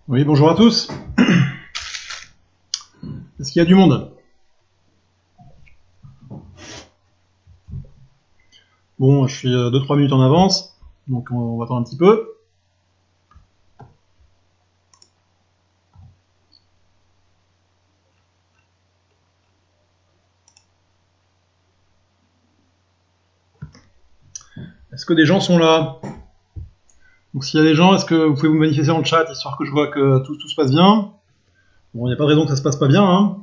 Oui, bonjour à tous. Est-ce qu'il y a du monde? Bon, je suis 2-3 minutes en avance, donc on va attendre un petit peu. Est-ce que des gens sont là? Donc s'il y a des gens, est-ce que vous pouvez vous manifester dans le chat, histoire que je vois que tout se passe bien? Bon, il n'y a pas de raison que ça se passe pas bien, hein.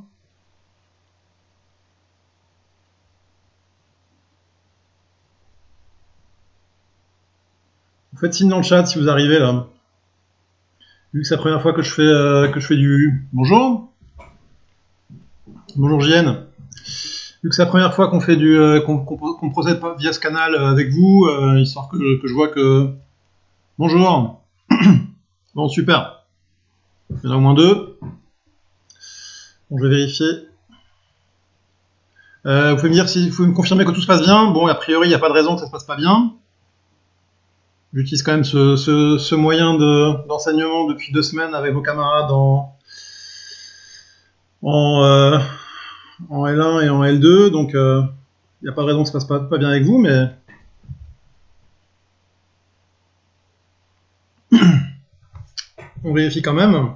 Vous faites signe dans le chat si vous arrivez là. Vu que c'est la première fois que je fais du... Bonjour. Bonjour JN. Vu que c'est la première fois qu'on fait qu'on procède pas via ce canal avec vous, histoire que je vois que... Bonjour. Bon, super. Il y en a au moins deux. Bon, je vais vérifier. Vous pouvez me dire si vous pouvez me confirmer que tout se passe bien. Bon, a priori, il n'y a pas de raison que ça se passe pas bien. J'utilise quand même ce moyen d'enseignement depuis 2 semaines avec vos camarades en L1 et en L2, donc il n'y a pas de raison que ça se passe pas bien avec vous, mais on vérifie quand même.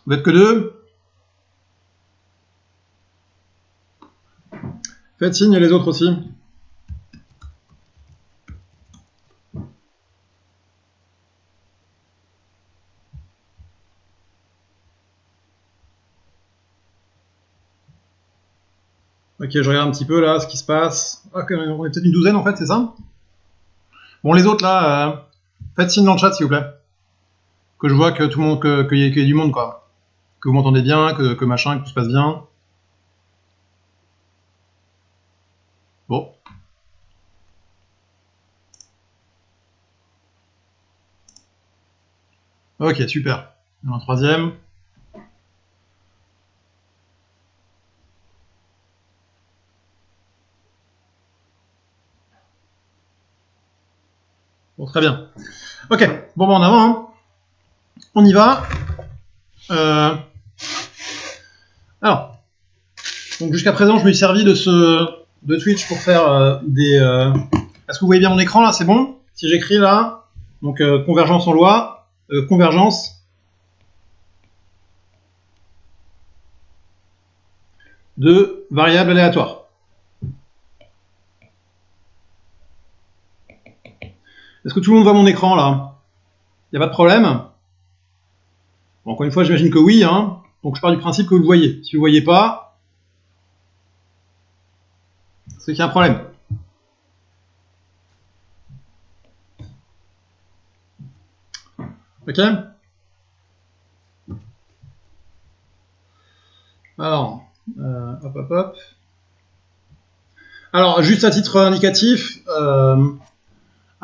Vous êtes que deux? Faites signe les autres aussi. Ok, je regarde un petit peu là ce qui se passe. Ok, on est peut-être une douzaine en fait, c'est ça? Bon, les autres là, faites signe dans le chat s'il vous plaît. Que je vois que tout le monde, qu'il y ait du monde quoi. Que vous m'entendez bien, que machin, que tout se passe bien. Bon. Ok, super. Un troisième. Bon, très bien. Ok, bon, en avant. Hein. On y va. Alors, donc jusqu'à présent, je me suis servi de Twitch pour faire des... Est-ce que vous voyez bien mon écran là? C'est bon? Si j'écris là, donc convergence en loi, convergence de variables aléatoires. Est-ce que tout le monde voit mon écran là? Il n'y a pas de problème? Bon, encore une fois, j'imagine que oui, hein. Donc je pars du principe que vous le voyez. Si vous ne voyez pas, c'est qu'il y a un problème. Ok? Alors, hop. Alors, juste à titre indicatif, à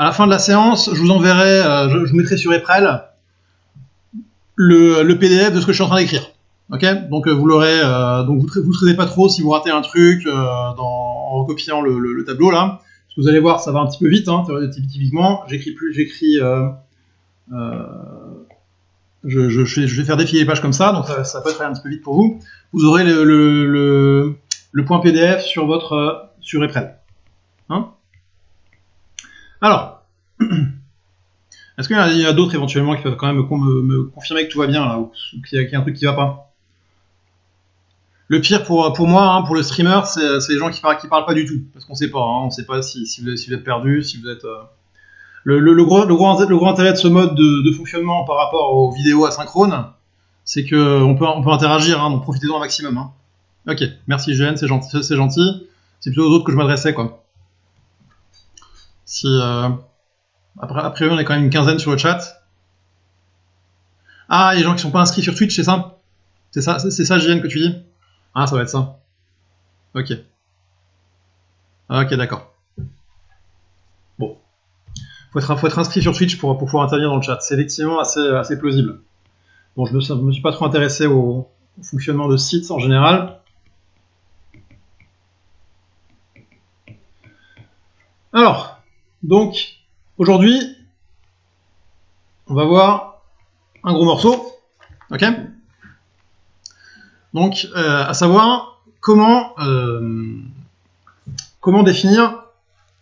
la fin de la séance, je vous enverrai, je vous mettrai sur Eprel le PDF de ce que je suis en train d'écrire. Ok, donc vous l'aurez, donc vous traitez pas trop si vous ratez un truc en recopiant le tableau là. Parce que vous allez voir, ça va un petit peu vite. Hein, typiquement, je vais faire défiler les pages comme ça, donc ça peut être un petit peu vite pour vous. Vous aurez le point PDF sur votre sur Eprel. Hein, alors, est-ce qu'il y en a d'autres éventuellement qui peuvent quand même me confirmer que tout va bien là, ou qu'il y a un truc qui va pas? Le pire pour moi, hein, pour le streamer, c'est les gens qui parlent pas du tout, parce qu'on sait pas, hein, on sait pas si vous êtes perdu, si vous êtes. Le gros intérêt de ce mode de fonctionnement par rapport aux vidéos asynchrones, c'est que on peut interagir, hein, donc profitez-en au maximum. Hein. Ok, merci GN, c'est gentil. C'est plutôt aux autres que je m'adressais quoi. Si a priori on est quand même une quinzaine sur le chat. Ah, les gens qui sont pas inscrits sur Twitch, c'est ça? C'est ça GN que tu dis? Ah, ça va être ça. Ok. Ok, d'accord. Bon. Faut être inscrit sur Twitch pour pouvoir intervenir dans le chat. C'est effectivement assez plausible. Bon, je me suis pas trop intéressé au fonctionnement de sites en général. Alors, donc, aujourd'hui, on va voir un gros morceau, ok? Donc, à savoir comment définir,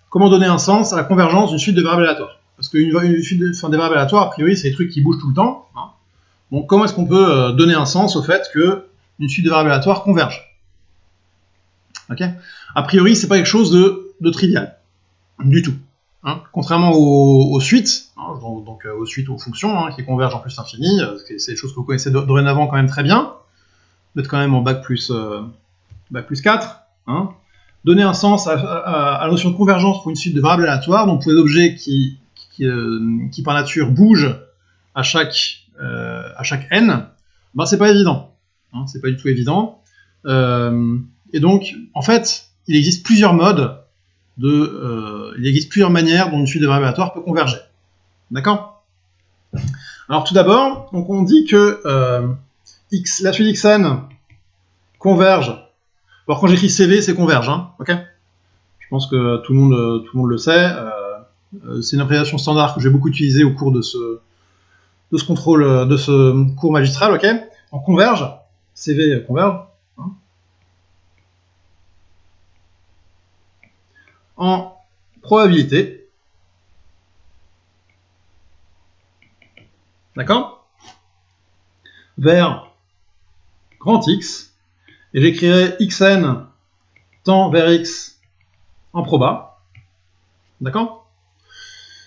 comment donner un sens à la convergence d'une suite de variables aléatoires. Parce qu'une suite des variables aléatoires, a priori, c'est des trucs qui bougent tout le temps. Hein. Donc, comment est-ce qu'on peut donner un sens au fait qu'une suite de variables aléatoires converge? Ok? A priori, c'est pas quelque chose de trivial, du tout. Hein. Contrairement aux suites, hein, donc aux suites aux fonctions, hein, qui convergent en plus l'infini, c'est des choses que vous connaissez dorénavant quand même très bien. Vous êtes quand même en bac plus 4. Hein. Donner un sens à la notion de convergence pour une suite de variables aléatoires, donc pour des objets qui par nature bougent à chaque n, ben c'est pas évident. Hein, c'est pas du tout évident. Et donc, en fait, il existe plusieurs modes, il existe plusieurs manières dont une suite de variables aléatoires peut converger. D'accord? Alors tout d'abord, donc on dit que la suite xn converge. Alors quand j'écris CV, c'est converge, hein, ok? Je pense que tout le monde le sait. C'est une abréviation standard que j'ai beaucoup utilisée au cours de ce cours magistral, ok? Donc converge, CV converge. Hein, en probabilité. D'accord? Vers grand X. Et j'écrirai xn tend vers x en proba. D'accord?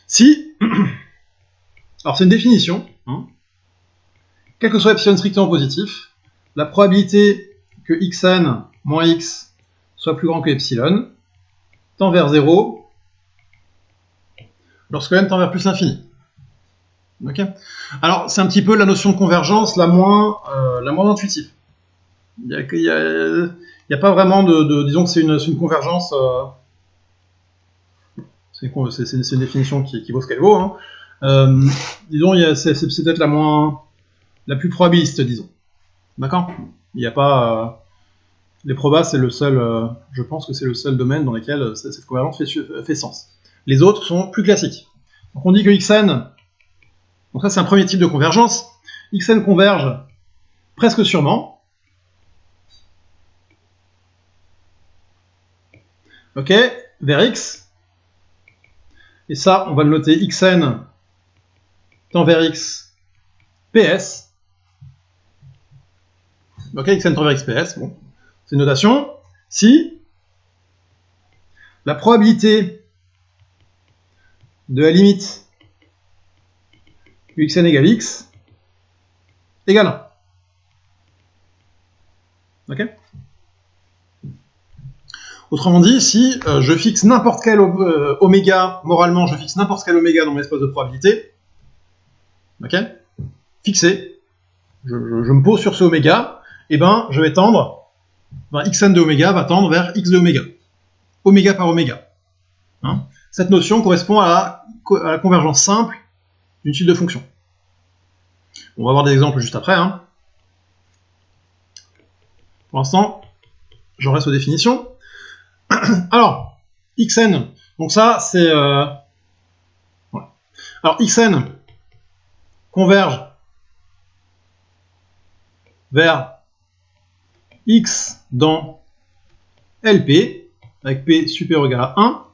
Si, alors c'est une définition, hein, quel que soit epsilon strictement positif, la probabilité que xn moins x soit plus grand que epsilon tend vers 0 lorsque n tend vers plus l'infini. Okay. Alors c'est un petit peu la notion de convergence la moins intuitive. Il n'y a pas vraiment disons que c'est une convergence. C'est une définition qui vaut ce qu'elle vaut. Hein. Disons, c'est peut-être la plus probabiliste, disons. D'accord? Il n'y a pas. Les probas, c'est le seul. Je pense que c'est le seul domaine dans lequel cette convergence fait sens. Les autres sont plus classiques. Donc on dit que xn. Donc ça, c'est un premier type de convergence. Xn converge presque sûrement. Ok, vers x. Et ça, on va le noter xn tend vers x ps. Ok, xn tend vers x ps. Bon, c'est une notation. Si la probabilité de la limite xn égale x égale 1. Ok. Autrement dit, si je fixe n'importe quel oméga, moralement, je fixe n'importe quel oméga dans mon espace de probabilité, ok, fixé, je me pose sur ce oméga, et ben je vais tendre, xn de oméga va tendre vers x de oméga, oméga par oméga. Hein. Cette notion correspond à la convergence simple d'une suite de fonctions. On va voir des exemples juste après. Hein. Pour l'instant, j'en reste aux définitions. Alors, xn, donc ça c'est... voilà. Alors xn converge vers x dans LP, avec P supérieur ou égal à 1.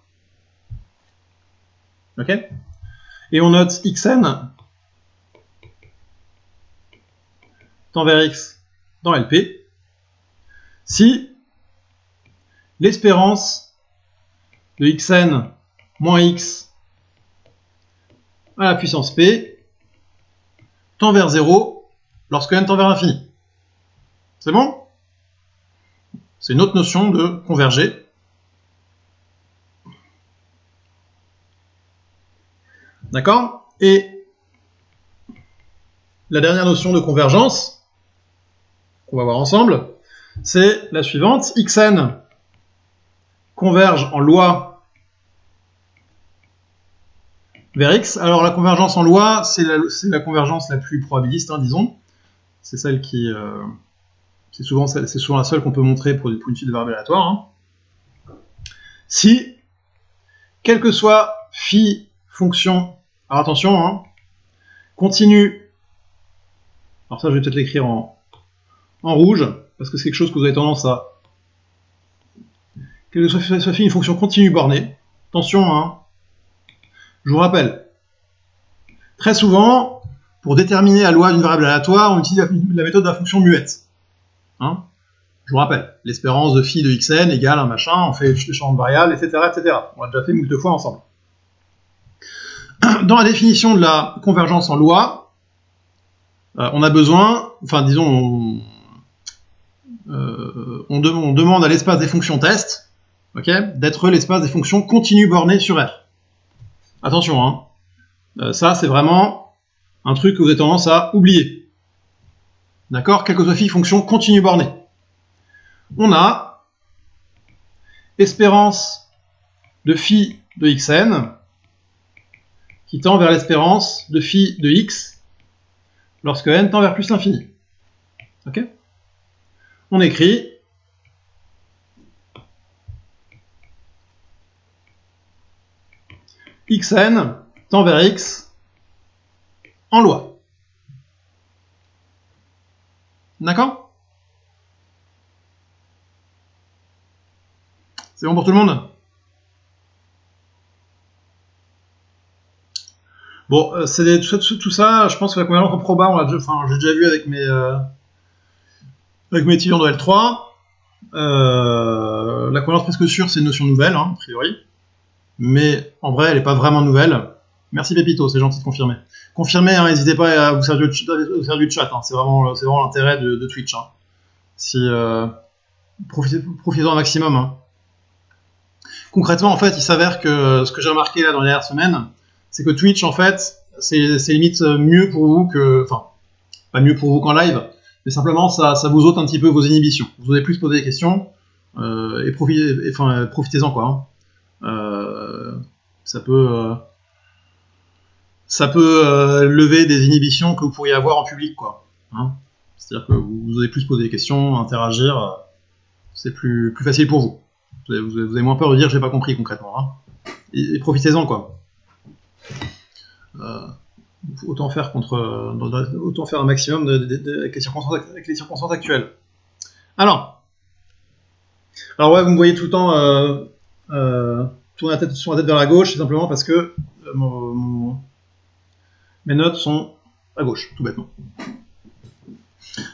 Ok. Et on note xn tend vers x dans LP si l'espérance de xn moins x à la puissance p tend vers 0 lorsque n tend vers l'infini. C'est bon? C'est une autre notion de converger. D'accord? Et la dernière notion de convergence qu'on va voir ensemble, c'est la suivante. Xn converge en loi vers x. Alors la convergence en loi, c'est la convergence la plus probabiliste, hein, disons. C'est celle qui c'est souvent la seule qu'on peut montrer pour une suite de variables aléatoires. Hein. Si, quel que soit phi fonction, alors attention, hein, continue, alors ça je vais peut-être l'écrire en rouge, parce que c'est quelque chose que vous avez tendance à... Quel que soit phi une fonction continue bornée, attention, hein, je vous rappelle, très souvent, pour déterminer la loi d'une variable aléatoire, on utilise la méthode de la fonction muette. Hein, je vous rappelle, l'espérance de phi de xn égale un machin, on fait le champ de variables, etc., etc. On l'a déjà fait moult fois ensemble. Dans la définition de la convergence en loi, on a besoin, enfin disons, on demande à l'espace des fonctions test, okay, d'être l'espace des fonctions continues bornées sur R. Attention, hein, ça c'est vraiment un truc que vous avez tendance à oublier. D'accord? Quelle que soit phi fonction continue bornée. On a espérance de phi de xn qui tend vers l'espérance de phi de x lorsque n tend vers plus l'infini. Ok? On écrit xn tend vers x en loi. D'accord? C'est bon pour tout le monde? Bon, tout ça, je pense que la convergence en proba, j'ai déjà vu avec mes étudiants de L3. La convergence presque sûre, c'est une notion nouvelle, hein, a priori. Mais en vrai, elle n'est pas vraiment nouvelle. Merci Pépito, c'est gentil de confirmer. Confirmez, hein, n'hésitez pas à vous servir du chat, hein, c'est vraiment l'intérêt de Twitch. Hein. Profitez-en un maximum. Hein. Concrètement, en fait, il s'avère que ce que j'ai remarqué là dans les dernières semaines, c'est que Twitch, en fait, c'est limite mieux pour vous que... Enfin, pas mieux pour vous qu'en live, mais simplement, ça vous ôte un petit peu vos inhibitions. Vous allez plus poser des questions, et profitez-en, quoi. Hein. Ça peut lever des inhibitions que vous pourriez avoir en public, quoi. Hein. C'est-à-dire que vous allez plus poser des questions, interagir, c'est plus facile pour vous. Vous avez moins peur de dire j'ai pas compris concrètement. Hein. Et profitez-en, quoi. Autant faire un maximum avec les circonstances actuelles. Alors ouais, vous me voyez tout le temps tourner sur la tête vers la gauche, c'est simplement parce que mes notes sont à gauche, tout bêtement.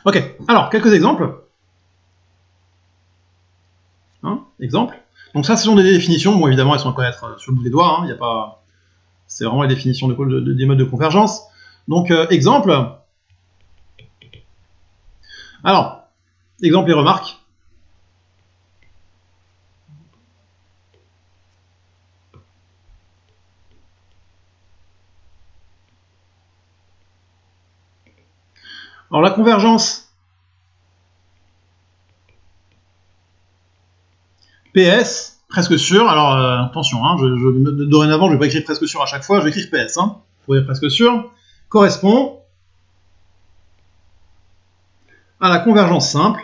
Ok, alors, quelques exemples. Hein, exemple. Donc ça, ce sont des définitions. Bon, évidemment, elles sont à connaître sur le bout des doigts. Hein, y a pas... C'est vraiment les définitions des modes de convergence. Donc, exemple. Alors, exemple et remarque. Alors, la convergence PS, presque sûr. Alors, attention, hein, dorénavant, je ne vais pas écrire presque sûr à chaque fois, je vais écrire PS. Hein, pour dire presque sûr. Correspond à la convergence simple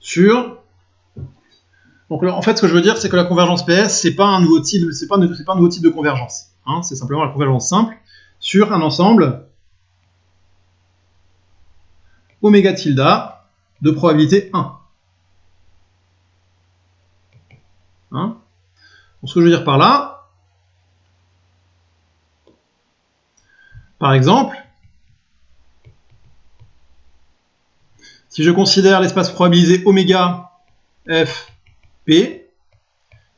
sur... Donc en fait, ce que je veux dire, c'est que la convergence PS, c'est pas un nouveau type, c'est pas un nouveau type de convergence. Hein, c'est simplement la convergence simple sur un ensemble oméga tilde de probabilité 1. Hein, donc ce que je veux dire par là, par exemple, si je considère l'espace probabilisé oméga f p,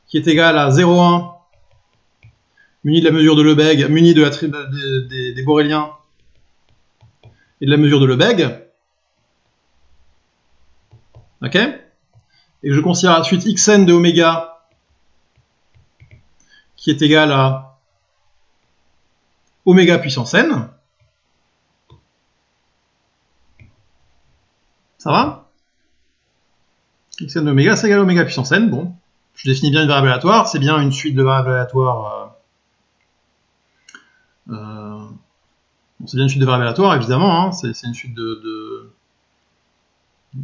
qui est égal à 0,1 muni de la mesure de Lebesgue, muni des Boreliens et de la mesure de Lebesgue, ok, et que je considère la suite xn de oméga qui est égal à oméga puissance n, ça va? Xn de oméga, c'est égal à oméga puissance n, bon, je définis bien une variable aléatoire, c'est bien une suite de variables aléatoires Bon, c'est bien une suite de variables aléatoires, évidemment, hein, c'est une suite de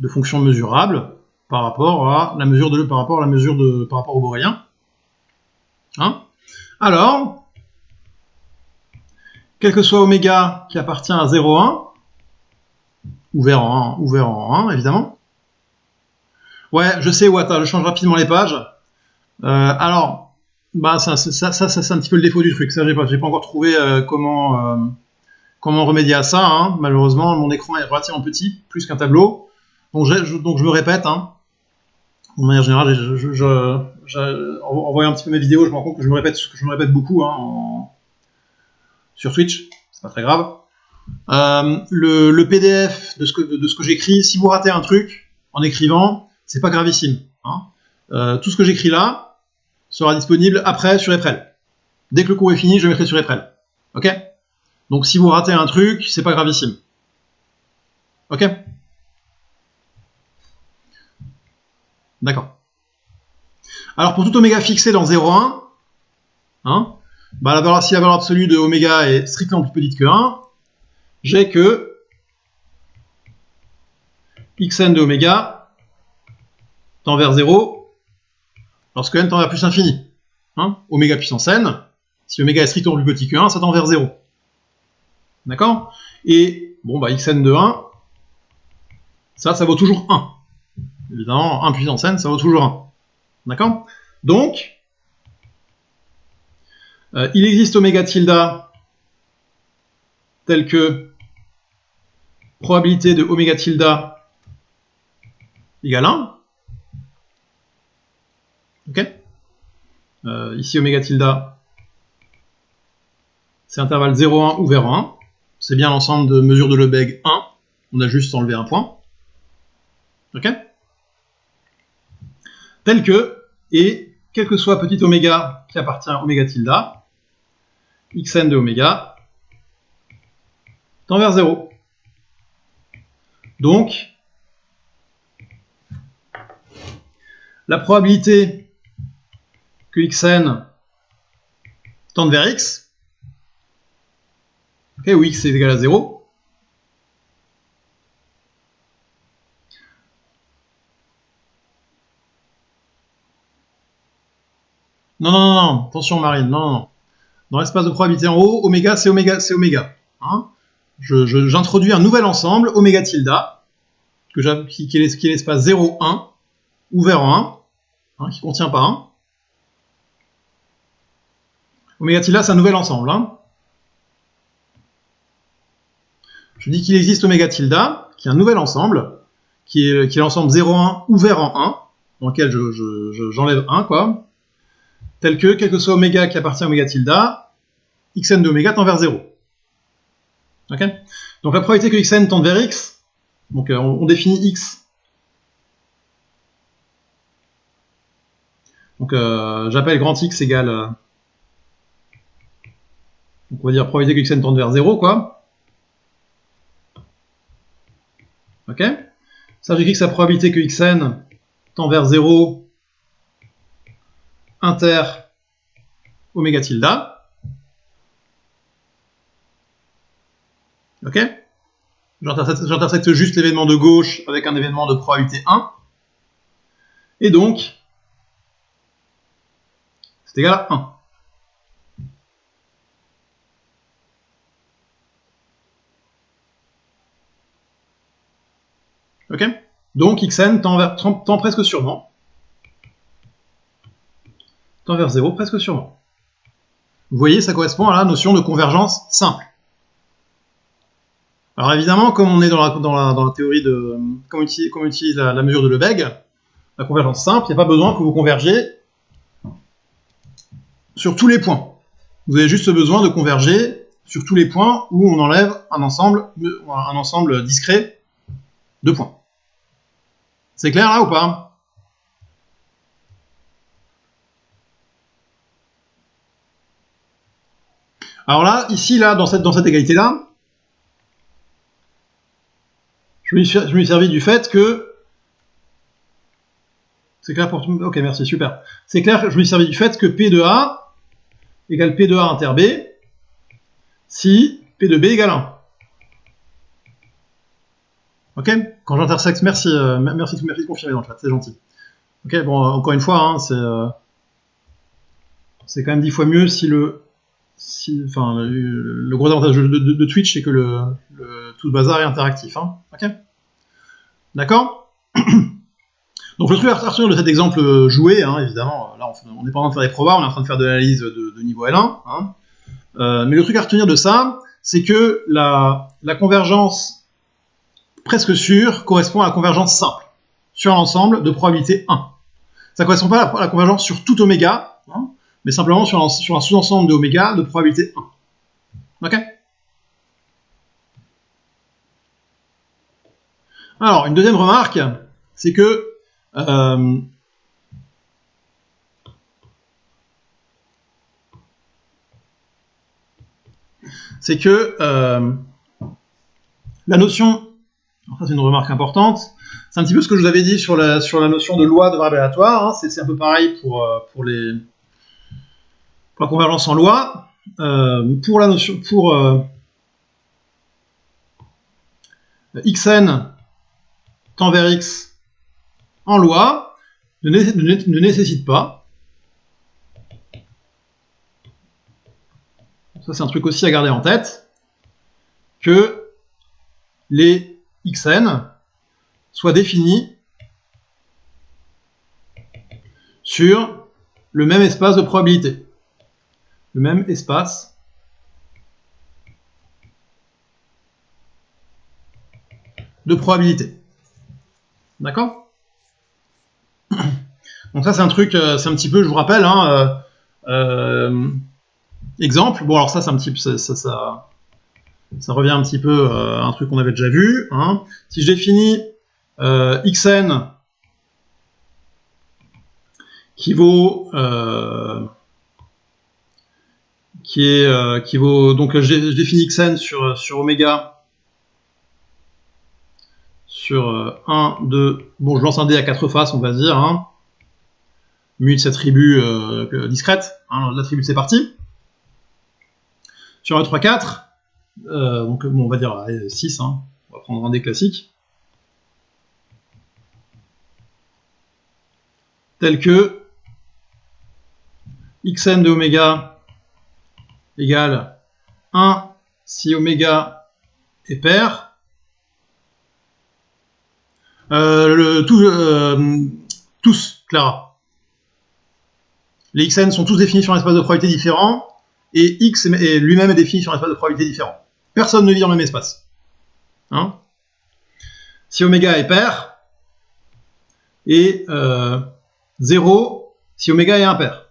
fonctions mesurables par rapport à la mesure par rapport au borélien. Hein, alors, quel que soit oméga qui appartient à 0,1, ouvert en 1, évidemment. Ouais, je sais, Wata, je change rapidement les pages. Alors, bah, ça c'est un petit peu le défaut du truc. Ça, j'ai pas encore trouvé comment remédier à ça. Hein. Malheureusement, mon écran est relativement petit, plus qu'un tableau. Donc je me répète. Hein. De manière générale, en voyant un petit peu mes vidéos, je me rends compte que je me répète beaucoup hein, sur Twitch. C'est pas très grave. Le PDF de ce que j'écris, si vous ratez un truc en écrivant, c'est pas gravissime. Hein. Tout ce que j'écris là sera disponible après sur Eprel. Dès que le cours est fini, je le mettrai sur Eprel. Ok? Donc si vous ratez un truc, c'est pas gravissime. Ok? D'accord. Alors pour tout oméga fixé dans 0,1, hein, bah si la valeur absolue de oméga est strictement plus petite que 1, j'ai que xn de oméga tend vers 0 lorsque n tend vers plus infini. Hein, oméga puissance n, si oméga est strictement plus petit que 1, ça tend vers 0. D'accord? Et bon, bah xn de 1, ça vaut toujours 1. Évidemment, 1 puissance n, ça vaut toujours 1. D'accord? Donc, il existe oméga tilde tel que probabilité de oméga tilde égale 1. Ok? Ici, oméga tilde, c'est intervalle 0,1 ouvert en 1. C'est bien l'ensemble de mesures de Lebesgue 1. On a juste enlevé un point. Ok? Tel que, et quel que soit petit oméga qui appartient à oméga tilde, xn de oméga tend vers 0. Donc, la probabilité que xn tende vers x, okay, où x est égal à 0, non, attention Marine, non. Dans l'espace de probabilité en haut, oméga, c'est oméga, c'est oméga. Hein, j'introduis un nouvel ensemble, oméga tilde, qui est l'espace 0, 1, ouvert en 1, hein, qui ne contient pas 1. Oméga tilde, c'est un nouvel ensemble. Hein. Je dis qu'il existe oméga tilde, qui est un nouvel ensemble, qui est l'ensemble 0, 1, ouvert en 1, dans lequel j'enlève 1, quoi, tel que, quel que soit oméga qui appartient à oméga tilde, xn de oméga tend vers 0. Okay, donc la probabilité que xn tende vers x, donc on définit x. Donc j'appelle grand x égale, donc on va dire probabilité que xn tende vers 0, quoi. Ok, ça j'écris que sa probabilité que xn tend vers 0 inter oméga tilde. Ok, j'intersecte juste l'événement de gauche avec un événement de probabilité 1. Et donc, c'est égal à 1. Ok, donc xn tend presque sûrement. Tend vers 0 presque sûrement. Vous voyez, ça correspond à la notion de convergence simple. Alors évidemment, comme on est dans la théorie de... Comme on utilise la mesure de Lebesgue, la convergence simple, il n'y a pas besoin que vous convergiez sur tous les points. Vous avez juste besoin de converger sur tous les points où on enlève un ensemble discret de points. C'est clair là ou pas? Alors là, ici, là, dans cette égalité-là, je me suis servi du fait que... C'est clair pour tout... Ok, merci, super. C'est clair que je me suis servi du fait que P de A égale P de A inter B si P de B égale 1. Ok? Quand j'intersexe, merci de confirmer dans le chat, c'est gentil. Ok, bon, encore une fois, hein, c'est quand même 10 fois mieux si le gros avantage de Twitch, c'est que tout le bazar est interactif. Hein. Ok? D'accord? Donc le truc à retenir de cet exemple joué, hein, évidemment, là on n'est pas en train de faire des provas, on est en train de faire de l'analyse de niveau L1. Hein. Mais le truc à retenir de ça, c'est que la convergence presque sûre correspond à la convergence simple sur l'ensemble de probabilité 1. Ça ne correspond pas à la convergence sur tout oméga, hein, mais simplement sur un sous-ensemble de oméga de probabilité 1. Ok? Alors, une deuxième remarque, c'est que la notion, alors ça c'est une remarque importante, c'est un petit peu ce que je vous avais dit sur la notion de loi de variable aléatoire, hein, c'est un peu pareil pour la convergence en loi, pour la notion, pour xn tend vers x en loi ne nécessite pas, ça c'est un truc aussi à garder en tête, que les xn soient définis sur le même espace de probabilité. Le même espace de probabilité. D'accord? Donc ça c'est un truc, c'est un petit peu, je vous rappelle, hein, exemple, bon alors ça c'est un petit peu, ça revient un petit peu à un truc qu'on avait déjà vu. Hein. Si je définis xn qui vaut donc je définis xn sur oméga sur 1, 2, bon je lance un dé à 4 faces on va dire, hein, mu de cette tribu discrète, hein, l'attribut c'est parti. Sur 1, 3, 4, donc bon, on va dire allez, 6, hein, on va prendre un dé classique, tel que xn de oméga égale 1 si oméga est pair. Tous, Clara. Les xn sont tous définis sur un espace de probabilité différent, et x est lui-même est défini sur un espace de probabilité différent. Personne ne vit dans le même espace. Hein, si oméga est pair, et 0 si oméga est impair.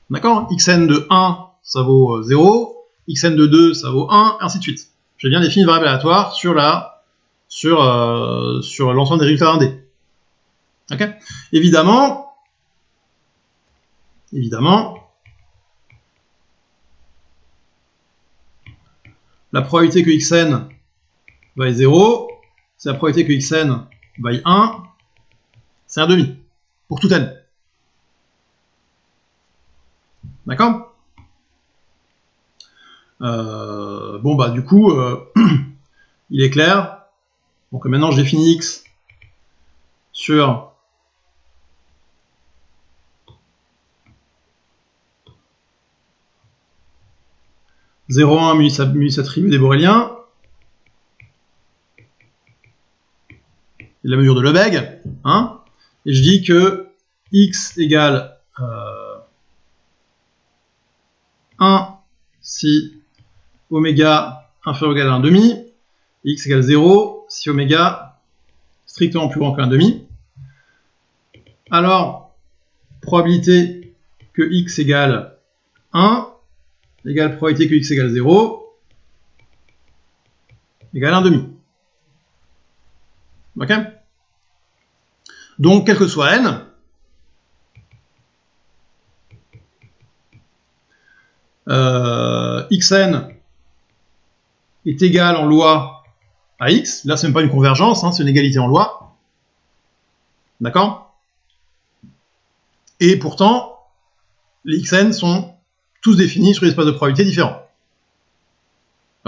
D'accord? Xn de 1, ça vaut 0, xn de 2, ça vaut 1, ainsi de suite. J'ai bien défini une variable aléatoire sur l'ensemble des résultats 1D. Okay, évidemment, la probabilité que xn vaille 0, c'est la probabilité que xn vaille 1, c'est un demi, pour tout n. D'accord? Bon bah du coup, il est clair. Donc maintenant je définis x sur « 0,1 mu attribut des Borréliens » la mesure de Lebesgue, hein, et je dis que x égale 1 si oméga inférieur ou égal à 1,5, x égale 0 si oméga strictement plus grand que 1,5. Alors, probabilité que x égale 1 égale probabilité que x égale 0 égale 1,5. Ok? Donc, quel que soit n, xn est égal en loi à x. Là, c'est même pas une convergence, hein, c'est une égalité en loi. D'accord? Et pourtant, les xn sont tous définis sur des espaces de probabilité différents.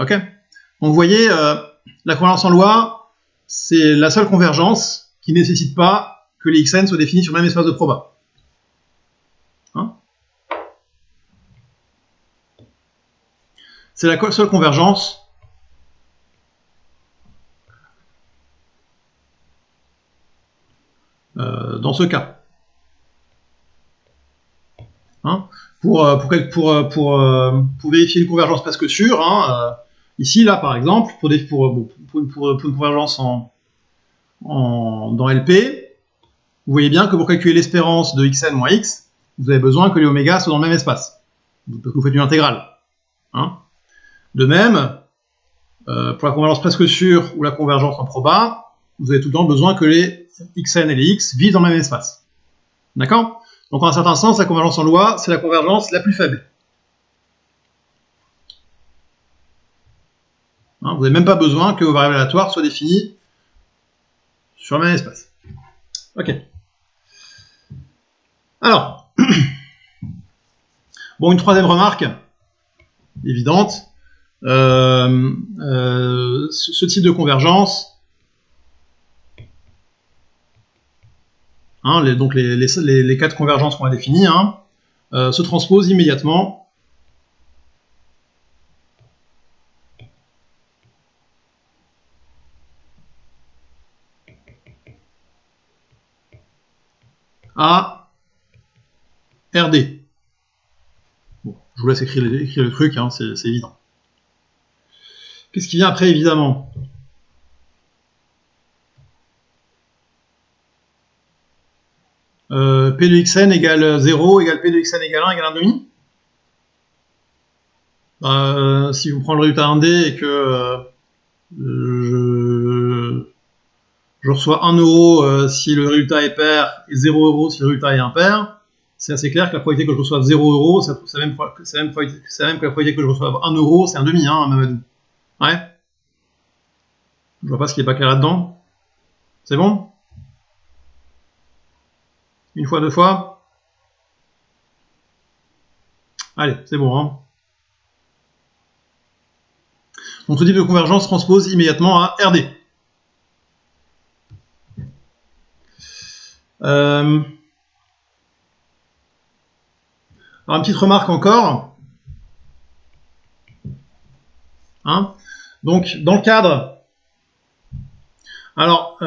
Ok. Donc vous voyez, la convergence en loi, c'est la seule convergence qui ne nécessite pas que les xn soient définis sur le même espace de proba. Hein, c'est la seule convergence dans ce cas. Hein, pour vérifier une convergence presque sûre, hein, ici, là, par exemple, pour une convergence dans LP, vous voyez bien que pour calculer l'espérance de xn moins x, vous avez besoin que les oméga soient dans le même espace. Parce que vous faites une intégrale. Hein. De même, pour la convergence presque sûre ou la convergence en proba, vous avez tout le temps besoin que les xn et les x vivent dans le même espace. D'accord? Donc en un certain sens, la convergence en loi, c'est la convergence la plus faible. Hein, vous n'avez même pas besoin que vos variables aléatoires soient définies sur le même espace. Ok. Alors, bon, une troisième remarque évidente. Ce type de convergence, hein, donc les quatre convergences qu'on a définies, hein, se transposent immédiatement à RD. Bon, je vous laisse écrire le truc, hein, c'est évident. Qu'est-ce qui vient après, évidemment? P de xn égale 0 égale P de xn égale 1 égale 1,5. Si vous prenez le résultat 1D et que je reçois 1 euro si le résultat est pair et 0 euros si le résultat est impair, c'est assez clair que la probabilité que je reçoive 0 euros, c'est la même que la probabilité que je reçoive 1 euro, c'est un demi, hein, Mamadou. Ouais. Je vois pas ce qui est pas clair là-dedans. C'est bon? Une fois, deux fois? Allez, c'est bon, hein. Donc ce type de convergence transpose immédiatement à RD. Alors une petite remarque encore. Hein, donc dans le cadre... Alors...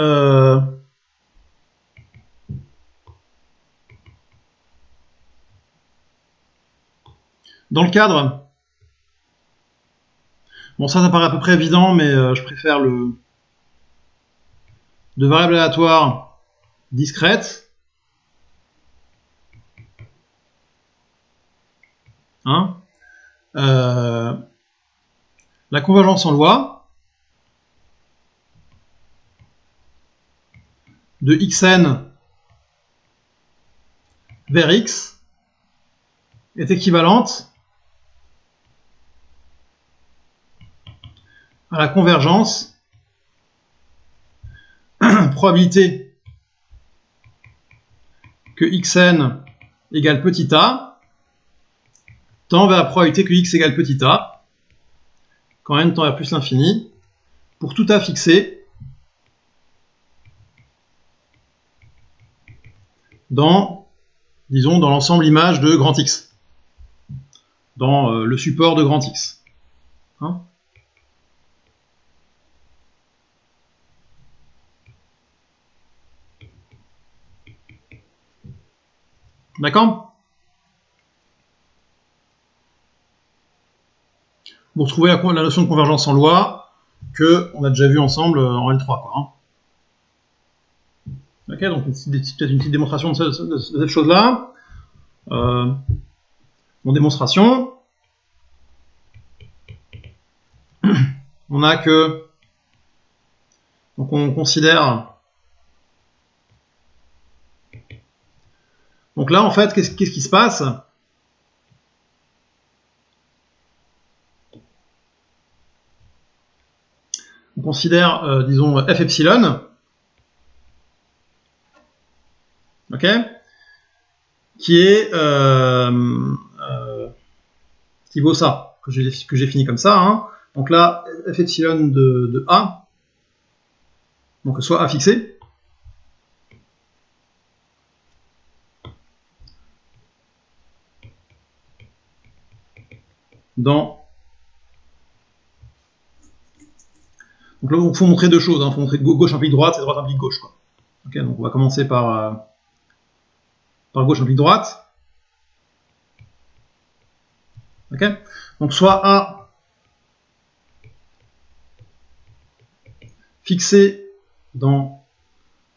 dans le cadre... Bon, ça paraît à peu près évident, mais je préfère de variables aléatoires discrètes. Hein, la convergence en loi de xn vers x est équivalente à la convergence probabilité que xn égale petit a tend vers la probabilité que x égale petit a quand n tend vers plus l'infini pour tout a fixé dans, disons, dans l'ensemble image de grand X, dans le support de grand X. Hein, d'accord? Vous retrouvez la notion de convergence en loi qu'on a déjà vu ensemble en L3. Quoi, hein. Ok, donc peut-être une petite démonstration de cette chose-là. Mon démonstration, on a que... Donc on considère... Donc là, en fait, qu'est-ce qui se passe? On considère, disons, f epsilon, ok, qui est qui vaut ça, que j'ai fini comme ça, hein, Donc là, f epsilon de A, donc soit A fixé, dans... Donc là, il faut montrer deux choses, il faut montrer que gauche implique droite et droite implique gauche, quoi. Ok, donc on va commencer par gauche implique droite. Ok, donc soit A fixé dans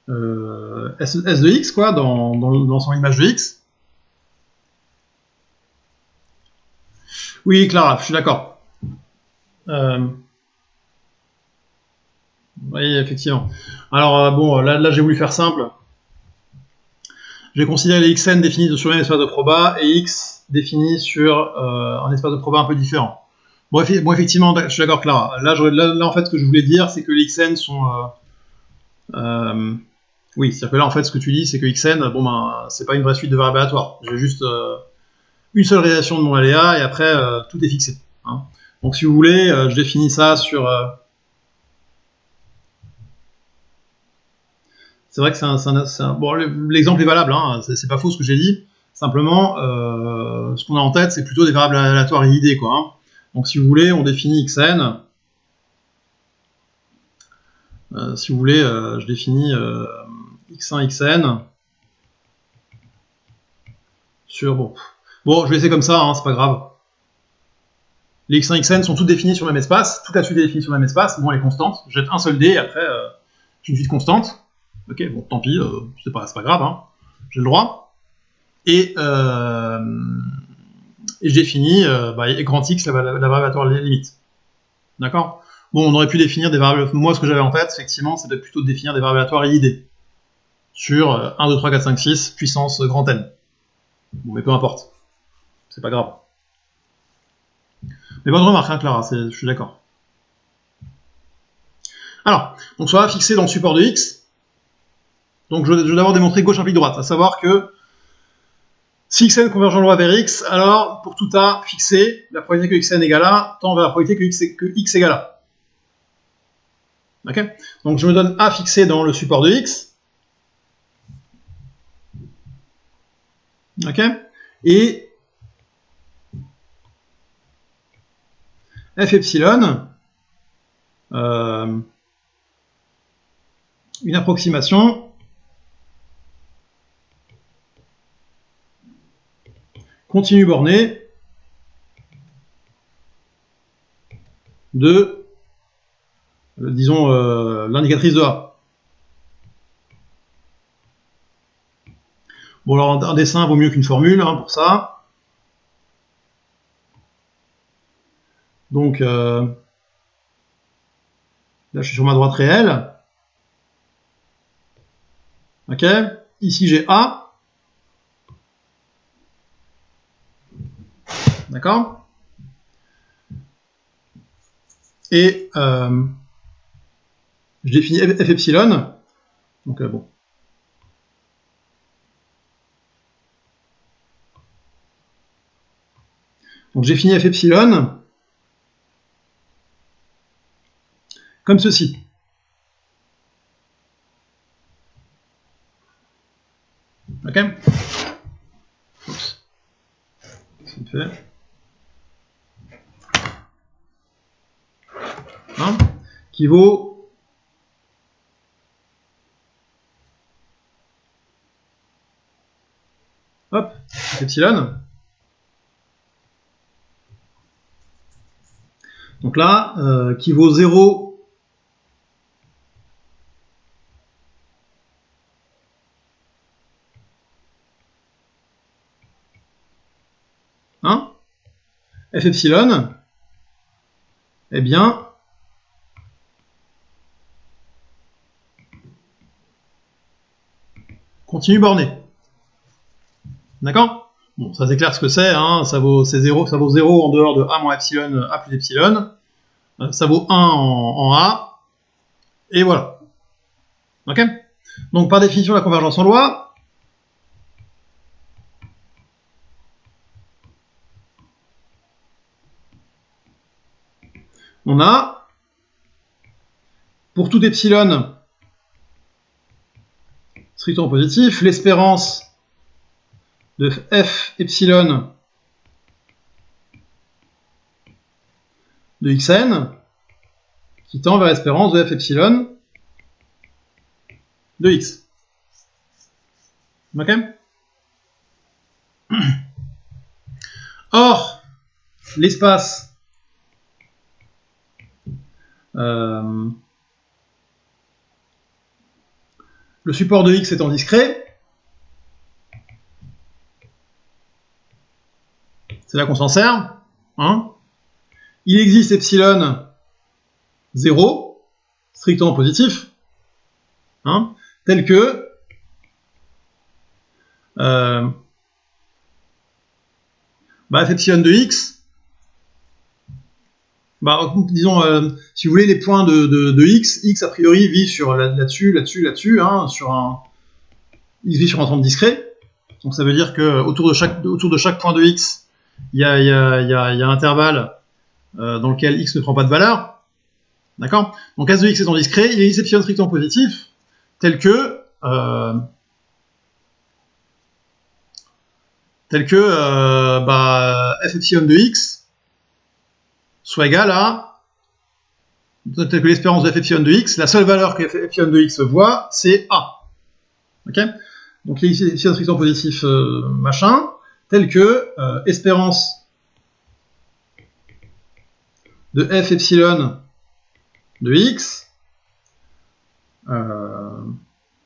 S de X, quoi, dans son image de X. Oui, Clara, je suis d'accord. Oui, effectivement. Alors, bon, là j'ai voulu faire simple. J'ai considéré les xn définis sur un espace de proba et x définis sur un espace de proba un peu différent. Bon, effectivement, je suis d'accord, Clara. Là, en fait, ce que je voulais dire, c'est que les xn sont... oui, c'est-à-dire que là, en fait, ce que tu dis, c'est que xn, bon, ben, c'est pas une vraie suite de variables aléatoires. J'ai juste une seule réalisation de mon aléa et après, tout est fixé. Hein. Donc, si vous voulez, je définis ça sur... c'est vrai que bon, l'exemple est valable, hein, c'est pas faux ce que j'ai dit. Simplement, ce qu'on a en tête, c'est plutôt des variables aléatoires et idées, quoi. Hein. Donc, si vous voulez, on définit xn. Si vous voulez, je définis x1, xn sur... Bon, je vais laisser comme ça, hein, c'est pas grave. Les x1, xn sont toutes définies sur le même espace. Toute la suite est définie sur le même espace. Bon, elle est constante. Je jette un seul dé, et après, j'ai une suite constante. Ok, bon, tant pis, c'est pas grave, hein. J'ai le droit. Et je définis grand X la variable aléatoire limite. D'accord. Bon, on aurait pu définir des variables... Moi, ce que j'avais en tête, effectivement, c'était plutôt de définir des variables aléatoires IID sur 1, 2, 3, 4, 5, 6, puissance grand N. Bon, mais peu importe. C'est pas grave. Mais bonne remarque, hein, Clara, je suis d'accord. Alors, donc soit fixé dans le support de X. Donc, je vais d'abord démontrer gauche implique droite, à savoir que si xn converge en loi vers x, alors pour tout a fixé, la probabilité que xn égale a tend vers la probabilité que x égale a. Okay, donc je me donne a fixé dans le support de x. Ok, et f epsilon, une approximation continue bornée de, disons, l'indicatrice de A. Bon, alors un dessin vaut mieux qu'une formule, hein, pour ça. Donc, là, je suis sur ma droite réelle. Ok, ici j'ai A. D'accord. Et je définis f epsilon. Donc, bon. Donc j'ai fini f epsilon comme ceci. Ok. Oups. Qu'est-ce qu'il fait? Hein, qui vaut hop, epsilon. Donc là, qui vaut 0 hein, f epsilon, eh bien, continue borné. D'accord. Bon, ça c'est clair ce que c'est, hein, ça vaut 0 en dehors de a moins epsilon, a plus epsilon, ça vaut 1 en a, et voilà. Ok. Donc par définition, la convergence en loi, on a, pour tout epsilon strictement positif, l'espérance de f epsilon de xn qui tend vers l'espérance de f epsilon de x. Ok? Or, l'espace le support de x étant discret, c'est là qu'on s'en sert, hein. Il existe epsilon 0, strictement positif, hein, tel que f epsilon de x, disons, si vous voulez, les points de x a priori vit sur là-dessus, hein, il vit sur un ensemble discret. Donc ça veut dire que autour de chaque point de x, il y a un intervalle dans lequel x ne prend pas de valeur. D'accord? Donc S de x étant discret, il existe epsilon strictement positif, tel que f epsilon de x soit égal à, tel que l'espérance de f epsilon de x, la seule valeur que f epsilon de x voit, c'est a. Ok? Donc il y a epsilon strictement positif machin, tel que espérance de f epsilon de x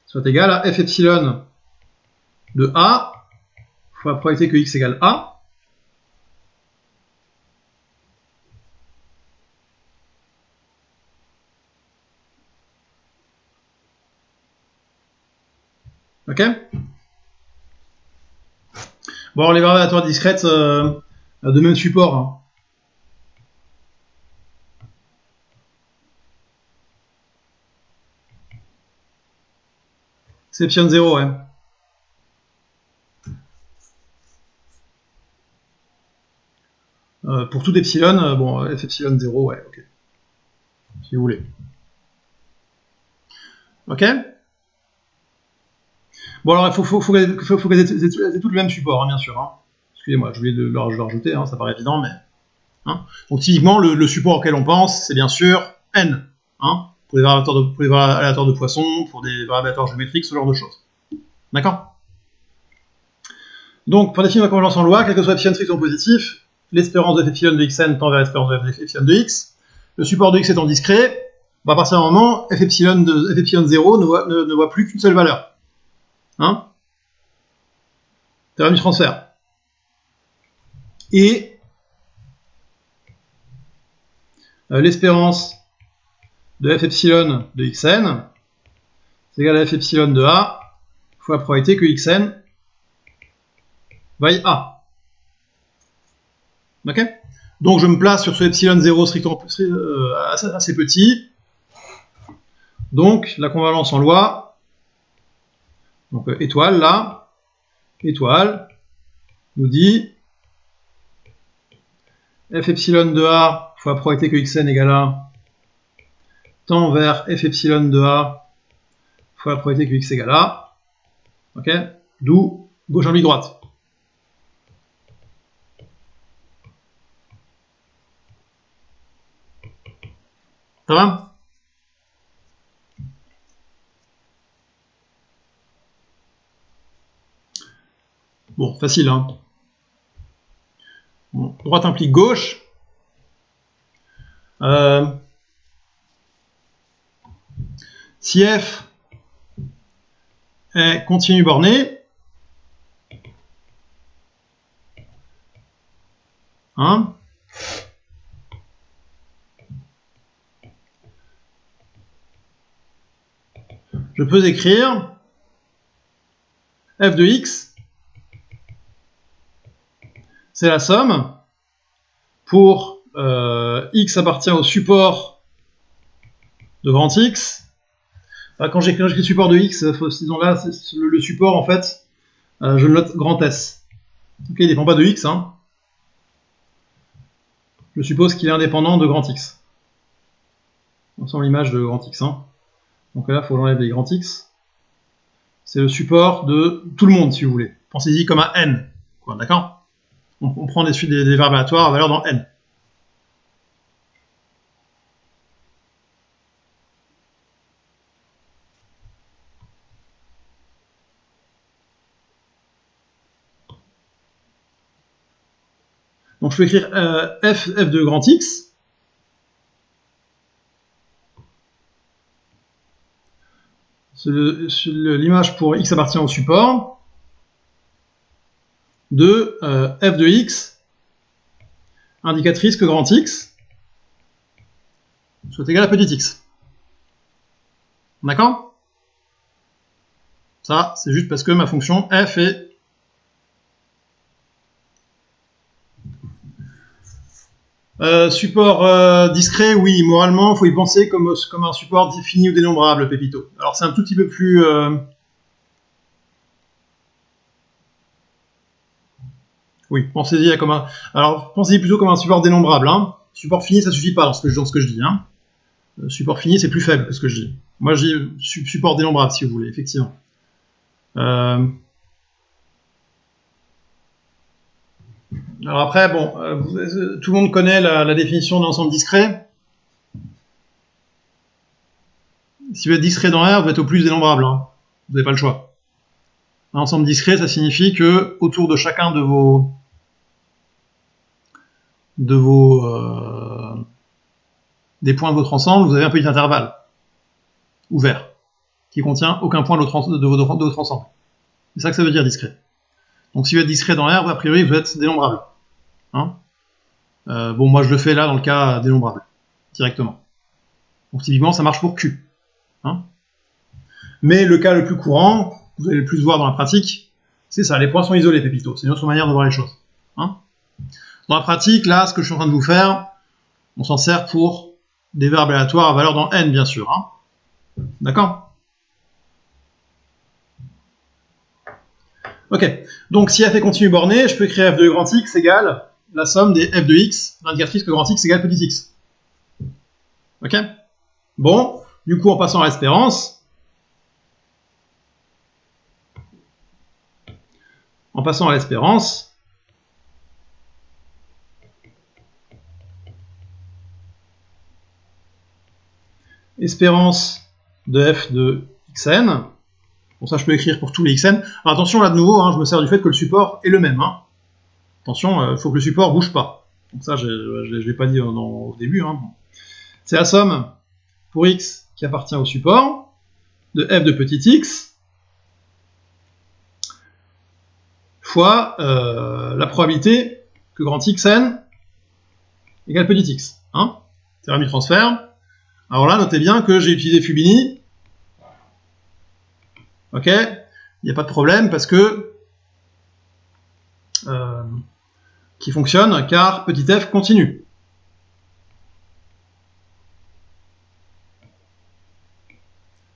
soit égal à f epsilon de a fois la probabilité que x égale a. Ok? Bon, alors les variables aléatoires discrètes de même support. Hein. C'est epsilon 0, ouais. Pour tout epsilon, bon, f epsilon 0, ouais, ok. Si vous voulez. Ok? Bon, alors il faut qu'elles aient tout le même support, hein, bien sûr. Hein. Excusez-moi, j'ai oublié de le rajouter, hein, ça paraît évident, mais... Hein. Donc typiquement, le support auquel on pense, c'est bien sûr n. Hein, pour les variables aléatoires de Poisson, pour des variables aléatoires géométriques, ce genre de choses. D'accord? Donc, pour définir la convergence en loi, quel que soit epsilon strictement positif, l'espérance de f epsilon de xn tend vers l'espérance de f epsilon de x. Le support de x étant discret, à partir d'un moment, f epsilon 0 ne voit plus qu'une seule valeur. Hein? Théorème du transfert. Et l'espérance de f epsilon de xn, c'est égal à f epsilon de a fois la probabilité que xn vaille a. Ok? Donc je me place sur ce epsilon 0 strictement assez petit. Donc la convergence en loi, donc étoile là, étoile, nous dit f epsilon de a fois la probabilité que xn égale a tend vers f epsilon de a fois la probabilité que x égale a. Ok? D'où gauche oblique droite. Ça va? Bon, facile, hein. Bon, droite implique gauche. Si f est continu borné, hein, je peux écrire f de x, c'est la somme pour x appartient au support de grand X. Quand j'écris le support de x, disons là, le support en fait, je le note grand S. Ok, il ne dépend pas de x. Hein. Je suppose qu'il est indépendant de grand X. ensemble image de grand X. Hein. Donc là, il faut que j'enlève les grands X. C'est le support de tout le monde, si vous voulez. Pensez-y comme un n. D'accord? On prend des verbes aléatoires à valeur dans n. Donc je peux écrire f de grand X. L'image pour X appartient au support de f de X, indicatrice que grand X soit égal à petit x. D'accord? Ça, c'est juste parce que ma fonction f est support discret, oui, moralement, il faut y penser comme un support fini ou dénombrable, Pépito. Alors c'est un tout petit peu plus... Oui, pensez-y comme un... Alors pensez-y plutôt comme un support dénombrable. Hein. Support fini, ça suffit pas dans ce que je dis. Hein. Support fini, c'est plus faible que ce que je dis. Moi, je dis support dénombrable, si vous voulez, effectivement. Alors après, bon, tout le monde connaît la définition d'ensemble discret. Si vous êtes discret dans R, vous êtes au plus dénombrable. Hein. Vous n'avez pas le choix. Un ensemble discret, ça signifie que autour de chacun de vos des points de votre ensemble, vous avez un petit intervalle ouvert qui contient aucun point de votre ensemble. C'est ça que ça veut dire discret. Donc si vous êtes discret dans R, a priori vous êtes dénombrable. Hein bon, moi je le fais là dans le cas dénombrable, directement. Donc typiquement ça marche pour Q. Hein mais le cas le plus courant, vous allez le plus voir dans la pratique, c'est ça, les points sont isolés, Pépito. C'est une autre manière de voir les choses. Hein dans la pratique, là, ce que je suis en train de vous faire, on s'en sert pour des verbes aléatoires à valeur dans n, bien sûr. Hein d'accord? Ok, donc si f est continu borné, je peux écrire f de grand X égale la somme des f de x, l'indicatrice que grand X égale petit x. Ok? Bon, du coup, en passant à l'espérance, espérance de f de xn. Bon, ça, je peux écrire pour tous les xn. Alors, attention, là, de nouveau, hein, je me sers du fait que le support est le même. Hein. Attention, il faut que le support bouge pas. Donc ça, je ne l'ai pas dit au début. Hein. C'est la somme pour x qui appartient au support de f de petit x fois la probabilité que grand xn égale petit x. Hein. Théorème du transfert. Alors là, notez bien que j'ai utilisé Fubini. Ok, il n'y a pas de problème parce que qui fonctionne car petit f continue.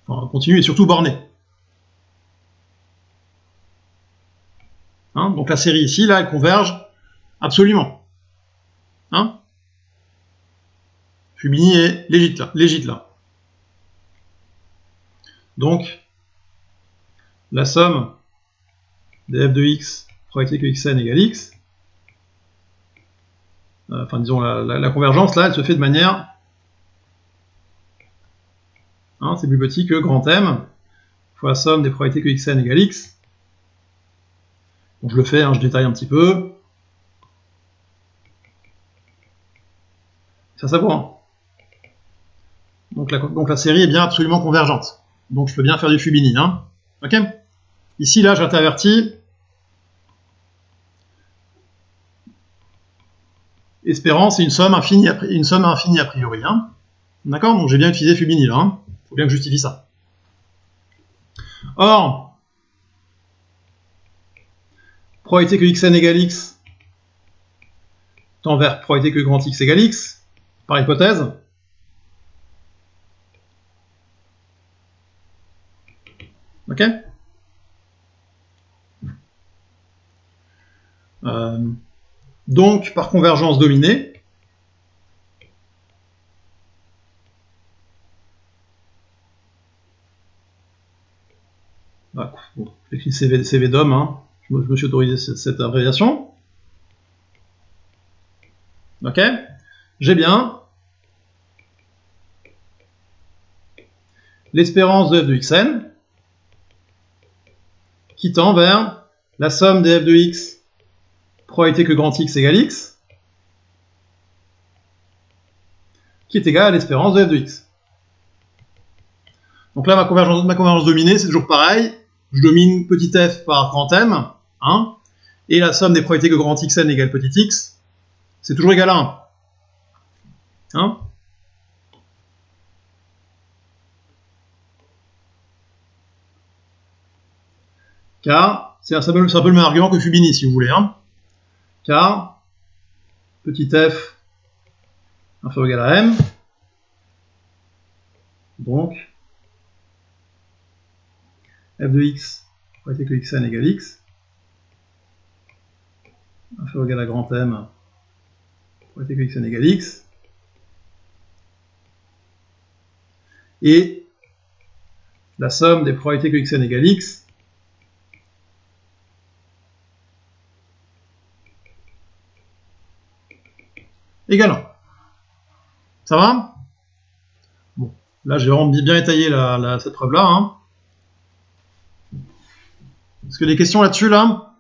Enfin, continue et surtout borné. Hein, donc la série ici, là, elle converge absolument. Hein Fubini est légite là. Donc, la somme des f de x, probabilité que xn égale x, enfin disons la convergence là, elle se fait de manière, hein, c'est plus petit que grand M, fois la somme des probabilités que xn égale x. Donc je le fais, hein, je détaille un petit peu. Ça s'avoue. Hein. Donc la série est bien absolument convergente. Donc je peux bien faire du Fubini. Hein. Ok. Ici, là, j'intervertis espérance et une somme infinie a priori. Hein. D'accord? Donc j'ai bien utilisé Fubini là. Hein. Faut bien que je justifie ça. Or, probabilité que xn égale x tend vers probabilité que grand X égale x, par hypothèse. Ok? Donc, par convergence dominée, Bon, j'écris CV d'homme, hein. Je me suis autorisé cette abréviation. Ok. J'ai bien l'espérance de f de xn qui tend vers la somme des f de x, probabilité que grand X égale x, qui est égale à l'espérance de f de x. Donc là, ma convergence dominée, c'est toujours pareil. Je domine petit f par grand M, hein, et la somme des probabilités que grand Xn égale petit x, c'est toujours égal à 1. Hein. Car, c'est un peu le même argument que Fubini, si vous voulez. Hein. Car, petit f inférieur ou égal à m, donc, f de x, probabilité que xn égale x, inférieur ou égal à grand M, probabilité que xn égale x, et la somme des probabilités que xn égale x égale 1. Ça va? Bon, là j'ai vraiment bien étayé cette preuve-là. Hein. Est-ce que des questions là-dessus, là?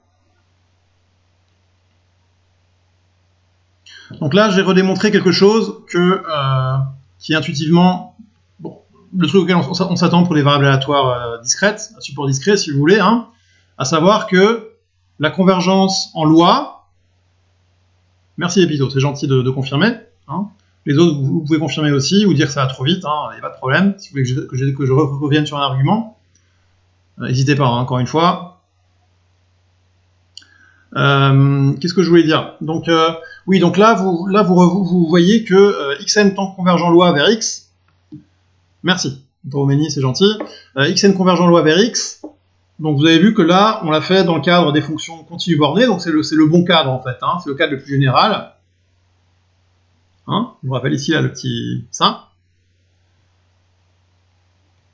Donc là, j'ai redémontré quelque chose qui est intuitivement... Bon, le truc auquel on s'attend pour les variables aléatoires discrètes, un support discret, si vous voulez, hein, à savoir que la convergence en loi... Merci Epito, c'est gentil de confirmer. Hein. Les autres, vous pouvez confirmer aussi, ou dire que ça va trop vite, il n'y a pas de problème. Si vous voulez que je revienne sur un argument, n'hésitez pas, hein, encore une fois. Qu'est-ce que je voulais dire? Donc, oui, donc là, vous voyez que xn tend converge en loi vers x. Merci. Roménie, c'est gentil. Xn converge en loi vers x. Donc, vous avez vu que là, on l'a fait dans le cadre des fonctions continues bornées. Donc, c'est le bon cadre, en fait. Hein, c'est le cadre le plus général. Hein, je vous rappelle ici, là, le petit ça.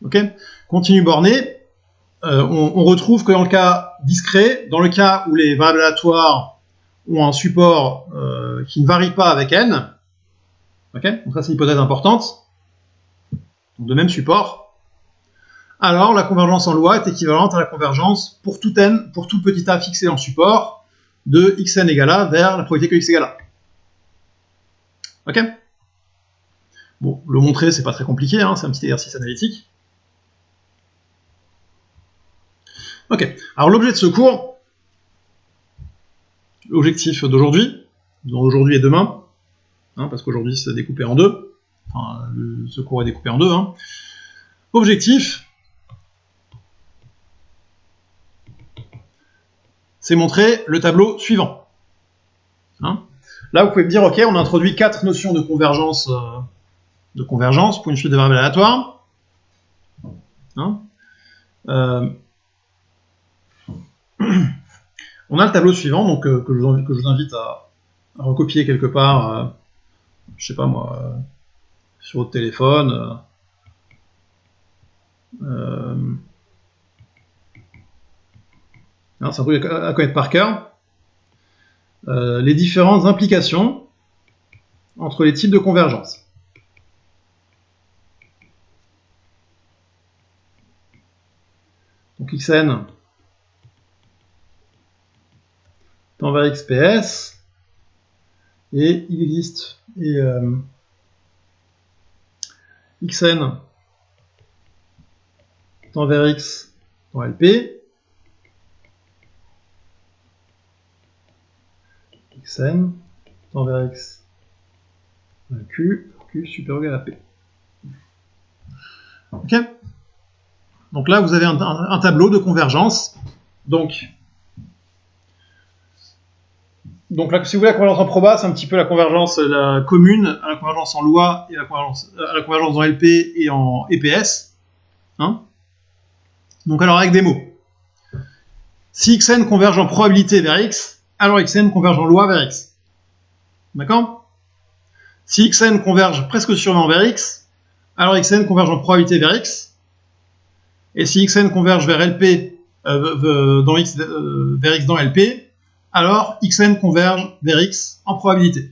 Ok. Continue borné. On retrouve que dans le cas discret, dans le cas où les variables aléatoires ont un support qui ne varie pas avec n, okay, donc ça c'est une hypothèse importante, donc de même support, alors la convergence en loi est équivalente à la convergence pour tout n, pour tout petit a fixé dans le support, de xn égale a vers la probabilité que x égale a. Ok. Bon, le montrer c'est pas très compliqué, hein, c'est un petit exercice analytique. Ok, alors l'objet de ce cours, l'objectif d'aujourd'hui, d'aujourd'hui et demain, hein, parce qu'aujourd'hui c'est découpé en deux, enfin, ce cours est découpé en deux, hein. Objectif, c'est montrer le tableau suivant. Hein. Là vous pouvez me dire, ok, on a introduit 4 notions de convergence pour une suite de variables aléatoires. Hein. On a le tableau suivant, donc que je vous invite à recopier quelque part, je sais pas moi, sur votre téléphone. C'est un truc à connaître par cœur. Les différentes implications entre les types de convergence. Donc xn tend vers xps, et il existe xn tend vers x dans lp, xn tend vers x dans q supérieur ou égal à p. Ok. Donc là, vous avez un tableau de convergence. Donc là, si vous voulez, la convergence en proba, c'est un petit peu la convergence commune à la convergence en loi et à la convergence dans LP et en EPS. Hein. Donc alors avec des mots. Si xn converge en probabilité vers x, alors xn converge en loi vers x. D'accord? Si xn converge presque sûrement vers x, alors xn converge en probabilité vers x. Et si xn converge vers LP, dans x, vers x dans LP, alors xn converge vers x en probabilité.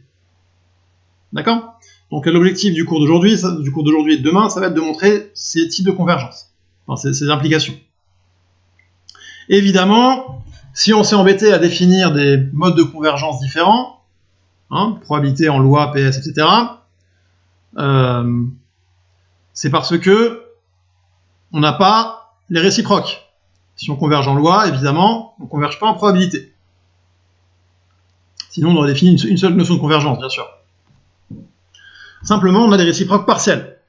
D'accord? Donc l'objectif du cours d'aujourd'hui et de demain, ça va être de montrer ces types de convergence, enfin ces implications. Évidemment, si on s'est embêté à définir des modes de convergence différents, probabilité en loi, PS, etc., c'est parce que on n'a pas les réciproques. Si on converge en loi, évidemment, on ne converge pas en probabilité. Sinon, on aurait défini une seule notion de convergence, bien sûr. Simplement, on a des réciproques partielles.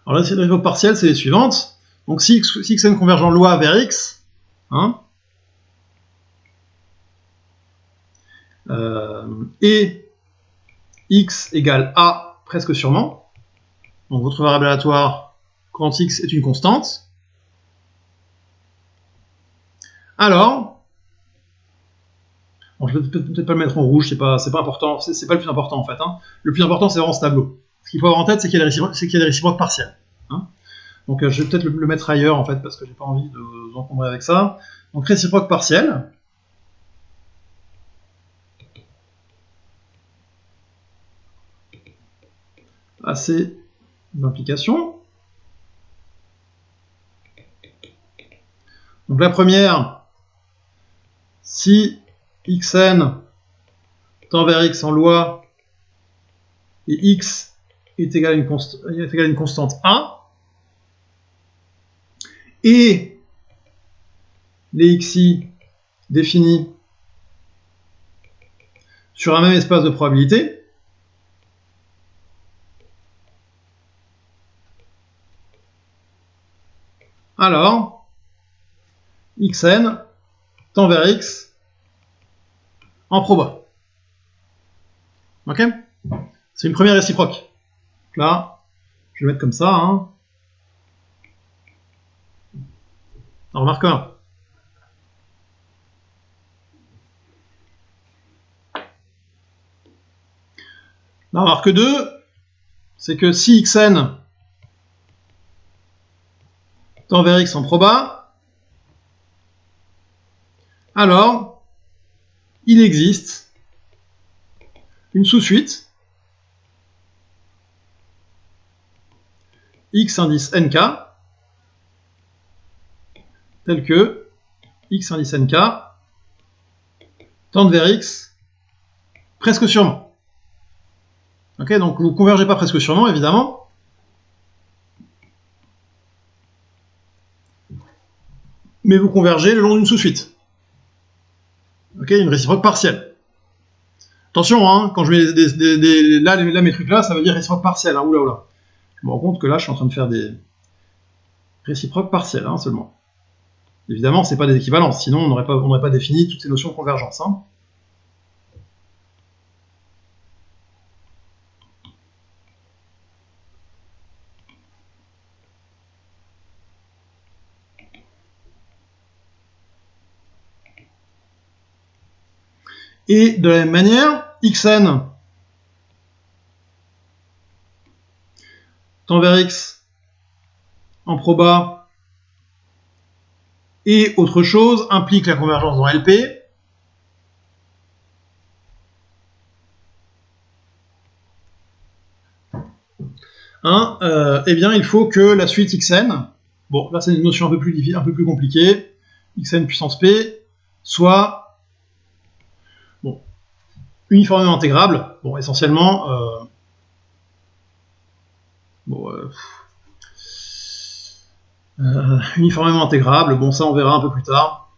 Alors, les réciproques partielles, c'est les suivantes. Donc, si xn converge en loi vers x, et x égale a presque sûrement, donc votre variable aléatoire, quand x est une constante, alors, bon, je vais peut-être pas le mettre en rouge, c'est pas important, c'est pas le plus important en fait. Le plus important, c'est vraiment ce tableau. Ce qu'il faut avoir en tête, c'est qu'il y a des réciproques partielles. Donc je vais peut-être le mettre ailleurs en fait, parce que j'ai pas envie de vous encombrer avec ça. Donc réciproque partielle. Assez d'implications. Donc la première, si xn tend vers x en loi et x est égal à une constante a, et les xi définis sur un même espace de probabilité, alors xn tend vers x en proba. Ok? C'est une première réciproque. Donc là, je vais mettre comme ça. Alors, remarque 1. La remarque 2, c'est que si xn tend vers x en proba, alors il existe une sous-suite x indice nk telle que x indice nk tend vers x presque sûrement. Ok, donc vous ne convergez pas presque sûrement, évidemment. Mais vous convergez le long d'une sous-suite. Ok, une réciproque partielle. Attention, quand je mets là, mes trucs là, ça veut dire réciproque partielle. Oula, oula. Je me rends compte que là, je suis en train de faire des réciproques partielles seulement. Évidemment, c'est pas des équivalences, sinon on n'aurait pas défini toutes ces notions de convergence. Et de la même manière, xn tend vers x en proba et autre chose implique la convergence dans LP. Eh bien, il faut que la suite xn, bon, là c'est une notion un peu plus compliquée, xn puissance p, soit uniformément intégrable, essentiellement, uniformément intégrable, ça on verra un peu plus tard,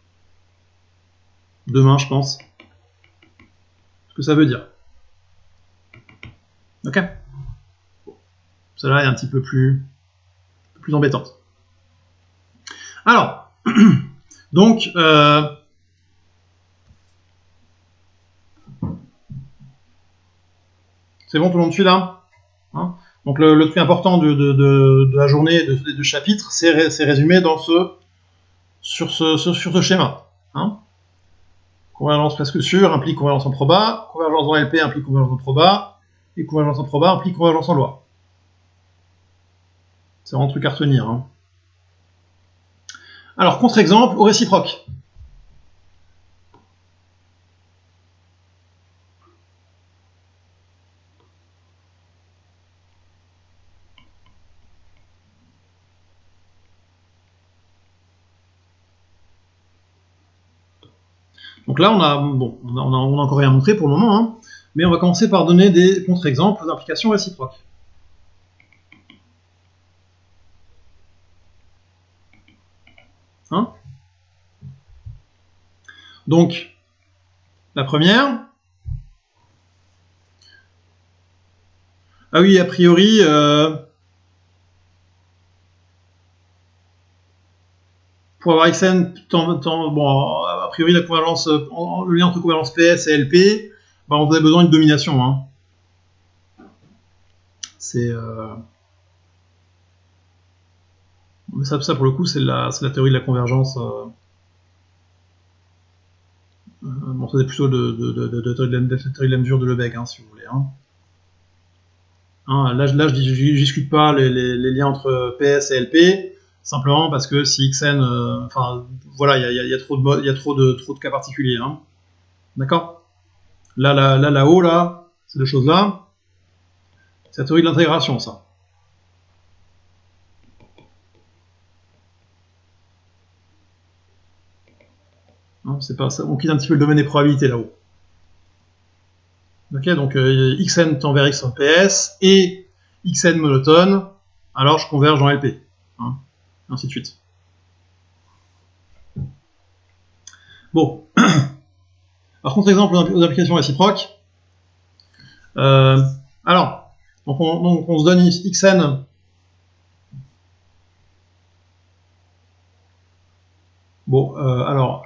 demain je pense, ce que ça veut dire. Ok. Celle-là est un petit peu plus embêtante. Alors, donc, c'est bon, tout le monde suit là, donc le truc important de la journée des deux chapitres, c'est résumé sur ce schéma. Convergence presque sûre implique convergence en proba, convergence dans LP implique convergence en proba, et convergence en proba implique convergence en loi. C'est vraiment un truc à retenir. Hein. Alors, contre-exemple au réciproque. Donc là, on a encore rien montré pour le moment, hein, mais on va commencer par donner des contre-exemples d'implications réciproques. Hein? Donc, la première. Ah oui, a priori, pour avoir xn, bon, a priori, la convergence, le lien entre convergence PS et LP, bah, on aurait besoin d'une domination. Hein. C'est ça, pour le coup, c'est la théorie de la convergence. Bon, c'est plutôt de théorie de la mesure de Lebesgue, hein, si vous voulez. Hein. Hein, là, je discute pas les liens entre PS et LP, simplement parce que si xn, enfin, voilà, il y a trop de cas particuliers. Hein. D'accord ? Là-haut, là, ces deux choses-là, c'est la théorie de l'intégration, ça. Hein, c'est pas ça. On quitte un petit peu le domaine des probabilités là-haut. Ok, donc xn tend vers x en PS et xn monotone, alors je converge en LP. Hein, ainsi de suite. Bon. Par contre, exemple aux applications réciproques. Alors, donc on se donne xn. Bon, alors.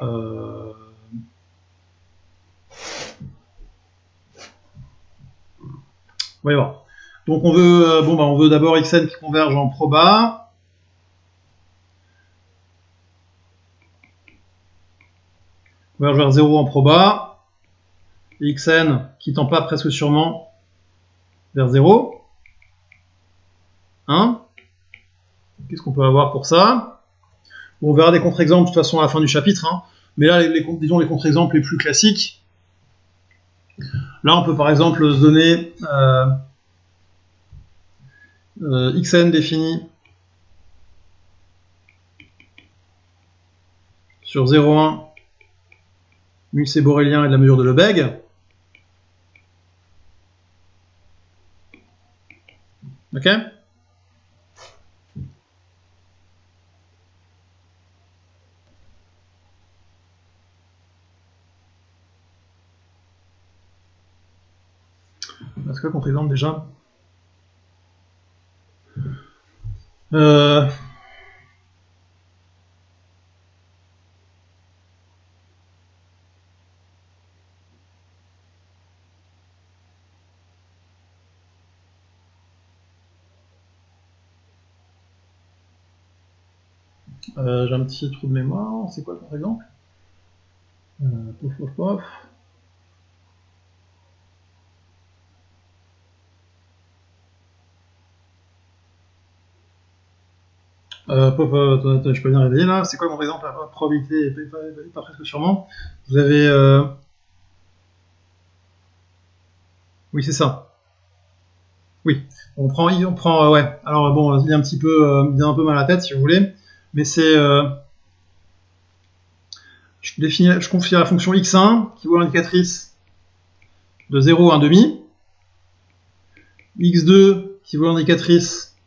On va y voir. Donc on veut, on veut d'abord xn qui converge en proba. Converge vers 0 en proba. Et xn qui tend pas presque sûrement vers 0. Hein? Qu'est-ce qu'on peut avoir pour ça? Bon, on verra des contre-exemples de toute façon à la fin du chapitre. Hein. Mais là, disons les contre-exemples les plus classiques. Là, on peut par exemple se donner xn défini sur 0,1 multiple borélien et de la mesure de Lebesgue. Ok ? Parce que contre-exemple déjà. J'ai un petit trou de mémoire. C'est quoi le contre-exemple? Pof. Je peux bien réveiller là. C'est quoi mon exemple? La probabilité, pas presque sûrement. Vous avez. Oui, c'est ça. Oui. On prend. Ouais. Alors bon, il est un petit peu. Il a un peu mal à la tête si vous voulez. Mais c'est. Je confie à la fonction x1 qui vaut l'indicatrice de 0 à 1,5. x2 qui vaut l'indicatrice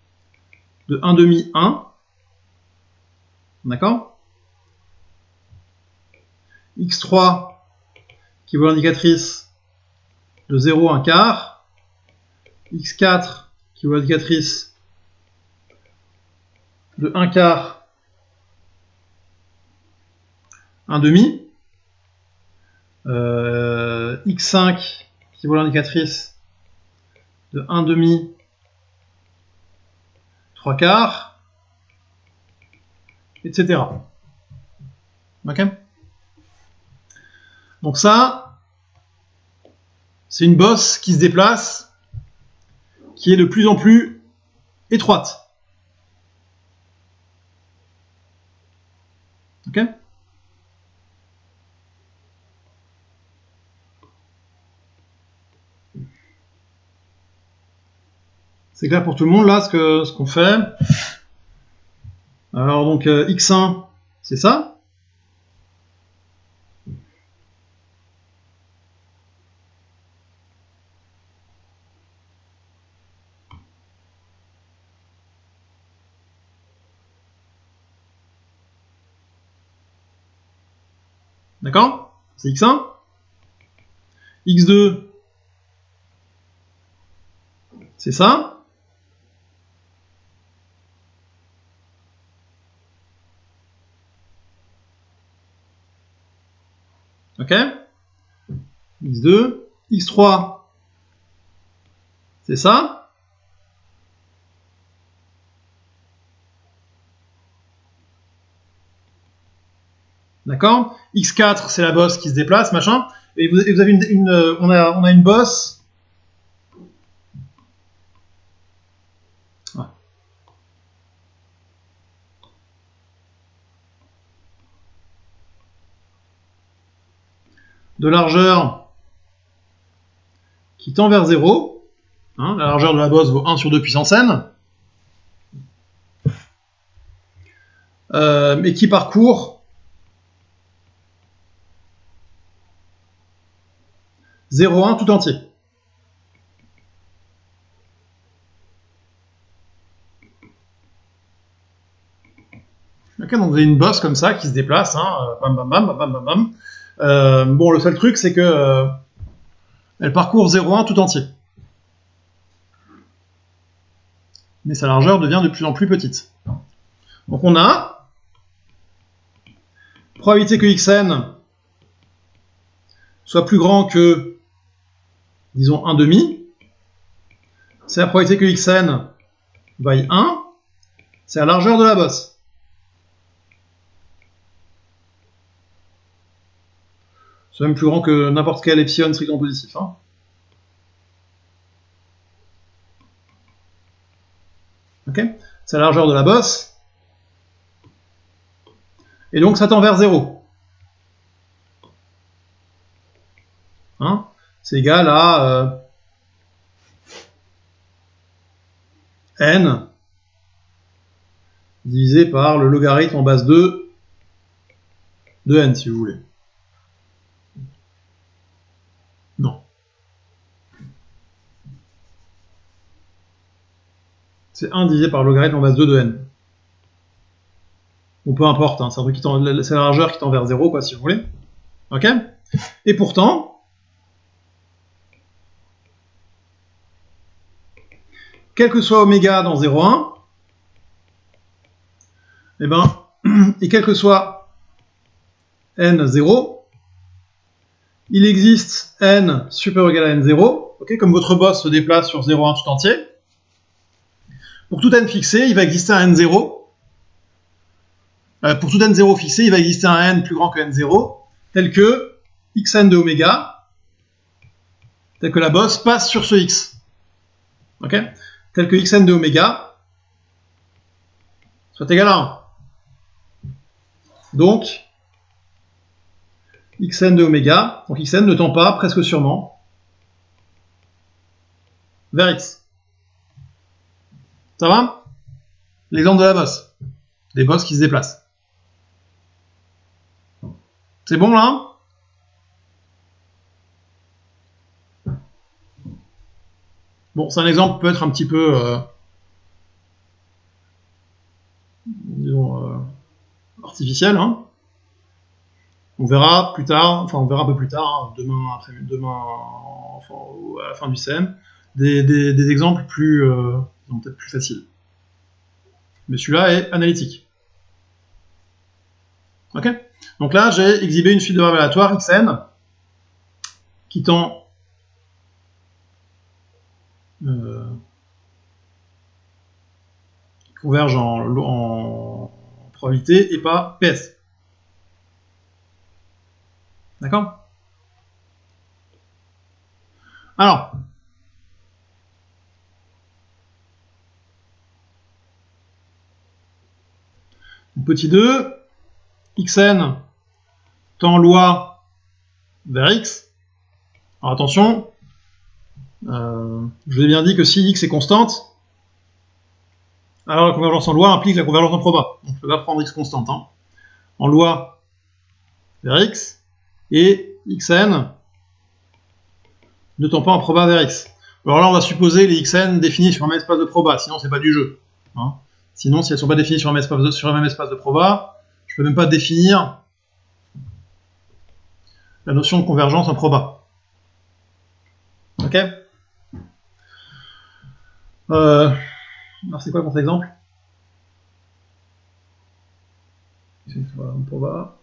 de 1,5, 1. D'accord? x3 qui vaut l'indicatrice de 0 à 1 quart. x4 qui vaut l'indicatrice de 1 quart, 1,5. x5 qui vaut l'indicatrice de 1,5, 3 quarts, etc. Ok? Donc ça, c'est une bosse qui se déplace, qui est de plus en plus étroite. C'est clair pour tout le monde là ce qu'on fait. Alors donc x1, c'est ça. D'accord? C'est x1. x2, c'est ça. Ok? x2, x3, c'est ça. D'accord? x4, c'est la bosse qui se déplace, machin. Et vous avez on a une bosse. Ah. De largeur qui tend vers 0. Hein, la largeur de la bosse vaut 1 sur 2 puissance n. Et qui parcourt 0,1 tout entier. Ok, donc vous avez une bosse comme ça qui se déplace, hein, bam bam bam bam bam bam. Bon, le seul truc, c'est que elle parcourt 0,1 tout entier. Mais sa largeur devient de plus en plus petite. Donc on a probabilité que xn soit plus grand que, disons, 1,5. C'est la probabilité que xn vaille 1. C'est la largeur de la bosse. C'est même plus grand que n'importe quel epsilon strictement positif. Hein. Ok, c'est la largeur de la bosse. Et donc ça tend vers 0. Hein, c'est égal à n divisé par le logarithme en base 2 de n, si vous voulez. Non. C'est 1 divisé par le logarithme en base 2 de n. Ou peu importe, hein, c'est un truc c'est la largeur qui tend vers 0, quoi, si vous voulez. Ok? Et pourtant, quel que soit oméga dans 0,1, et ben, et quel que soit n0, il existe n supérieur ou égal à n0, okay, comme votre boss se déplace sur 0,1 tout entier. Pour tout n fixé, il va exister un n0. Pour tout n0 fixé, il va exister un n plus grand que n0, tel que xn de oméga, tel que la bosse passe sur ce x. Ok, tel que xn de oméga soit égal à 1. Donc, xn de oméga, donc xn ne tend pas, presque sûrement, vers x. Ça va? L'exemple de la bosse. Des bosses qui se déplacent. C'est bon là? Bon, c'est un exemple peut être un petit peu, disons, artificiel. Hein. On verra plus tard, enfin on verra un peu plus tard, hein, demain, enfin, à la fin du CM, des exemples plus, peut-être plus faciles. Mais celui-là est analytique. Ok? Donc là, j'ai exhibé une suite de variables aléatoires xn qui tend converge en probabilité et pas PS. D'accord? Alors, petit 2, xn tend loi vers x. Alors attention, je vous ai bien dit que si x est constante, Alors la convergence en loi implique la convergence en proba. Donc je peux pas prendre x constante. Hein. En loi vers x et xn ne tend pas en proba vers x. Alors là, on va supposer les xn définis sur un même espace de proba, sinon c'est pas du jeu. Hein. Sinon, si elles sont pas définies sur un même espace de proba, je peux même pas définir la notion de convergence en proba. Ok. Alors c'est quoi contre-exemple? En proba.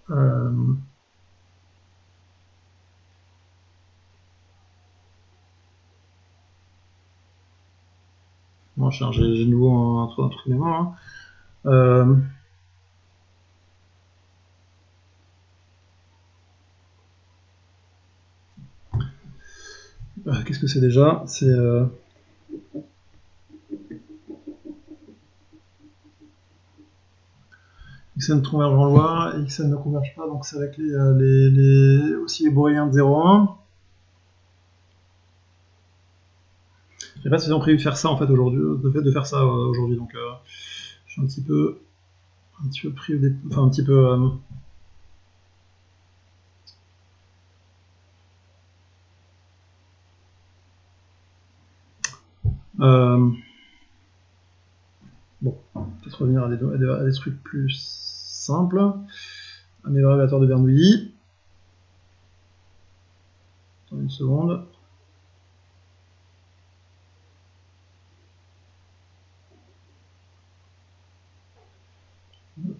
Bon, j'ai de nouveau un truc de mémoire. Hein. Qu'est-ce que c'est déjà? C'est xn converge en loi, et xn ne converge pas, donc c'est avec aussi les boréliens de 0,1. Je sais pas si ils ont prévu de faire ça en fait aujourd'hui, de faire ça aujourd'hui, donc je suis un petit peu pris, enfin un petit peu. Bon, peut-être revenir à des trucs plus simples. Un évaluateur de Bernoulli. Attends une seconde.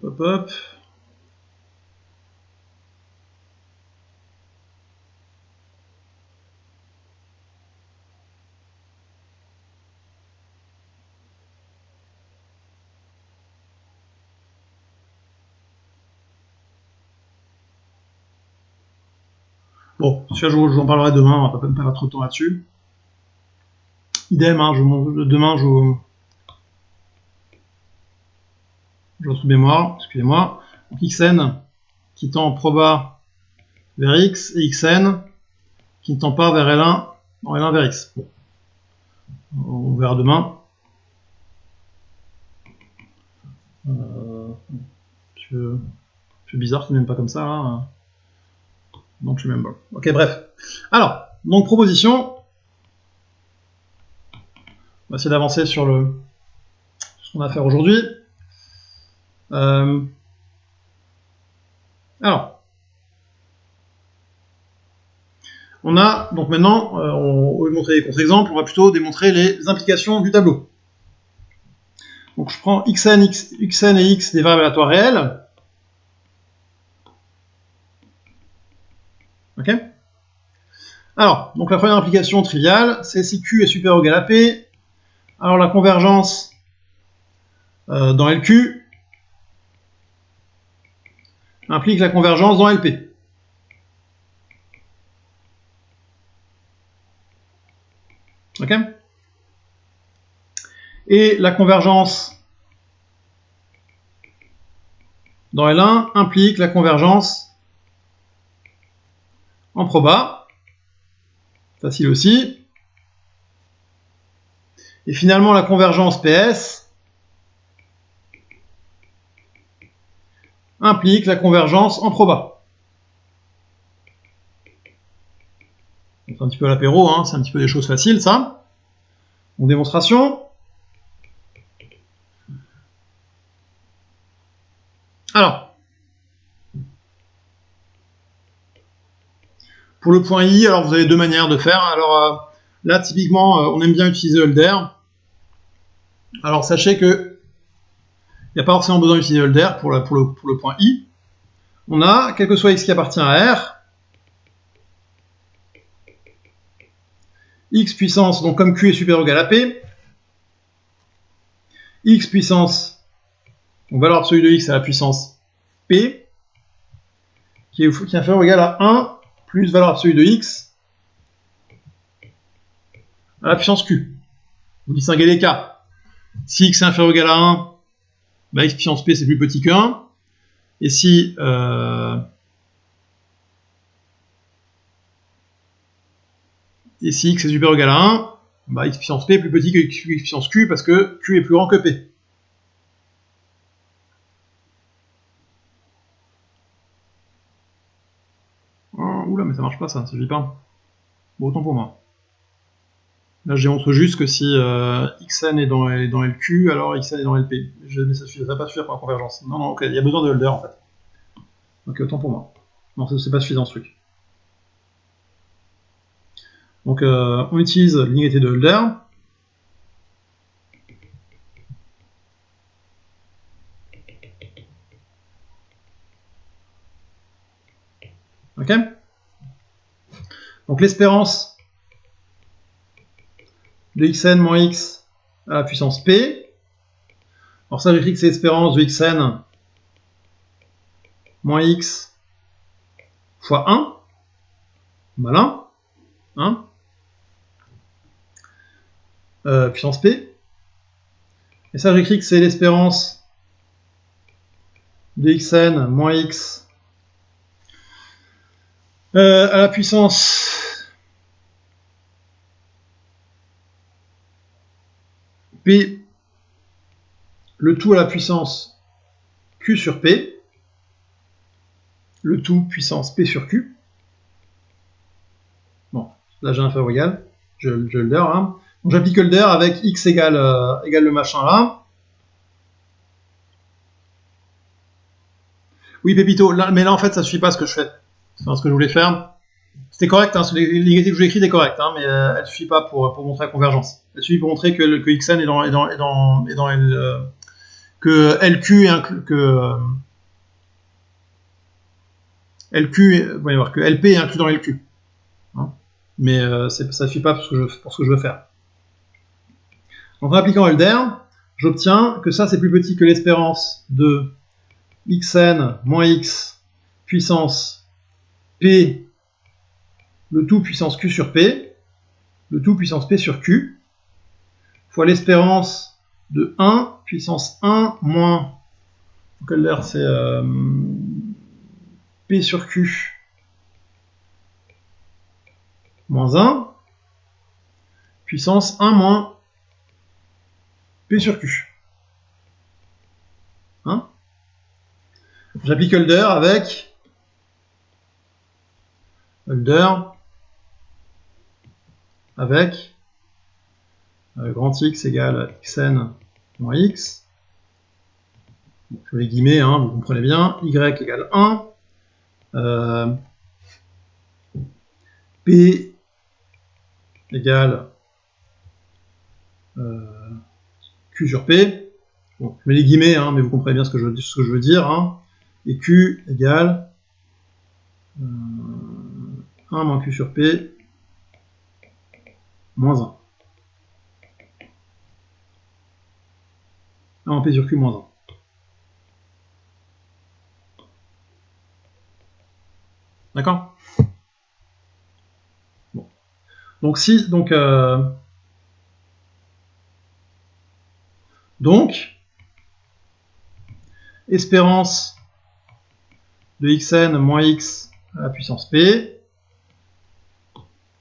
Hop, hop. Bon, celui-là, j'en parlerai demain, on va pas perdre trop de temps là-dessus. Idem, hein, demain, je retrouve mémoire, excusez-moi. Donc xn qui tend en proba vers x et xn qui ne tend pas vers L1, en L1 vers x. Bon. On verra demain. C'est bizarre qu'il n'aime pas comme ça, là. Donc je remember. Ok, bref. Alors, donc proposition. On va essayer d'avancer sur ce qu'on a à faire aujourd'hui. Alors, on a donc maintenant, au lieu de montrer les contre-exemples, on va plutôt démontrer les implications du tableau. Donc je prends xn et x des variables aléatoires réelles. Ok. Alors, donc la première implication triviale, c'est si Q est supérieur ou égal à P. Alors la convergence dans LQ implique la convergence dans LP. Ok. Et la convergence dans L1 implique la convergence en proba. Facile aussi. Et finalement, la convergence PS implique la convergence en proba. C'est un petit peu l'apéro, hein, c'est un petit peu des choses faciles, ça. Donc, démonstration. Alors, pour le point I, alors vous avez deux manières de faire. Alors là, typiquement, on aime bien utiliser Hölder. Alors sachez que il n'y a pas forcément besoin d'utiliser Hölder pour le point I. On a, quel que soit x qui appartient à R, x puissance, donc comme Q est supérieur ou égal à P, x puissance, donc valeur absolue de x à la puissance P, qui est inférieur ou égal à 1 plus valeur absolue de x à la puissance Q. Vous distinguez les cas. Si x est inférieur ou égal à 1, bah, x puissance P c'est plus petit que 1. Et si x est supérieur ou égal à 1, bah, x puissance P est plus petit que x puissance Q parce que Q est plus grand que P. Oula, mais ça marche pas, ça suffit pas. Bon, autant pour moi. Là, je démontre juste que si xn est dans LQ, alors xn est dans LP. Mais ça ne va pas suffire pour la convergence. Non, ok, il y a besoin de holder en fait. Ok, autant pour moi. Non, c'est pas suffisant ce truc. Donc, on utilise l'inégalité de holder. Ok. Donc, l'espérance de xn moins x à la puissance p. Alors ça, j'écris que c'est l'espérance de xn moins x fois 1. Malin. Hein, puissance p. Et ça, j'écris que c'est l'espérance de xn moins x à la puissance p, le tout à la puissance q sur p, le tout puissance p sur q. Bon, là j'ai un facteur égal, je le der. Hein. Donc j'applique le der avec x égale le machin là. Oui, Pépito, là, mais là en fait ça suffit pas ce que je fais. Enfin, ce que je voulais faire. C'était correct, hein, l'égalité que je vous ai écrite est correcte, hein, mais elle suffit pas pour montrer la convergence. Elle suffit pour montrer que xn est dans L, que LQ est inclus, que LQ, voyez voir, que LP est inclus dans LQ. Hein, mais ça suffit pas pour ce que je veux faire. Donc en appliquant Holder, j'obtiens que ça c'est plus petit que l'espérance de xn moins x puissance p, le tout puissance q sur p, le tout puissance p sur q, fois l'espérance de 1 puissance 1 moins, donc Holder c'est p sur q moins 1 puissance 1 moins p sur q. Hein, j'applique Holder avec grand X égale xn moins x. Bon, je mets les guillemets, hein, vous comprenez bien. Y égale 1. P égale Q sur P. Bon, je mets les guillemets, hein, mais vous comprenez bien ce que je veux dire. Hein. Et Q égale 1 moins Q sur P moins 1. 1 en P sur Q moins 1. D'accord? Bon. Donc si, donc espérance de xn moins x à la puissance p,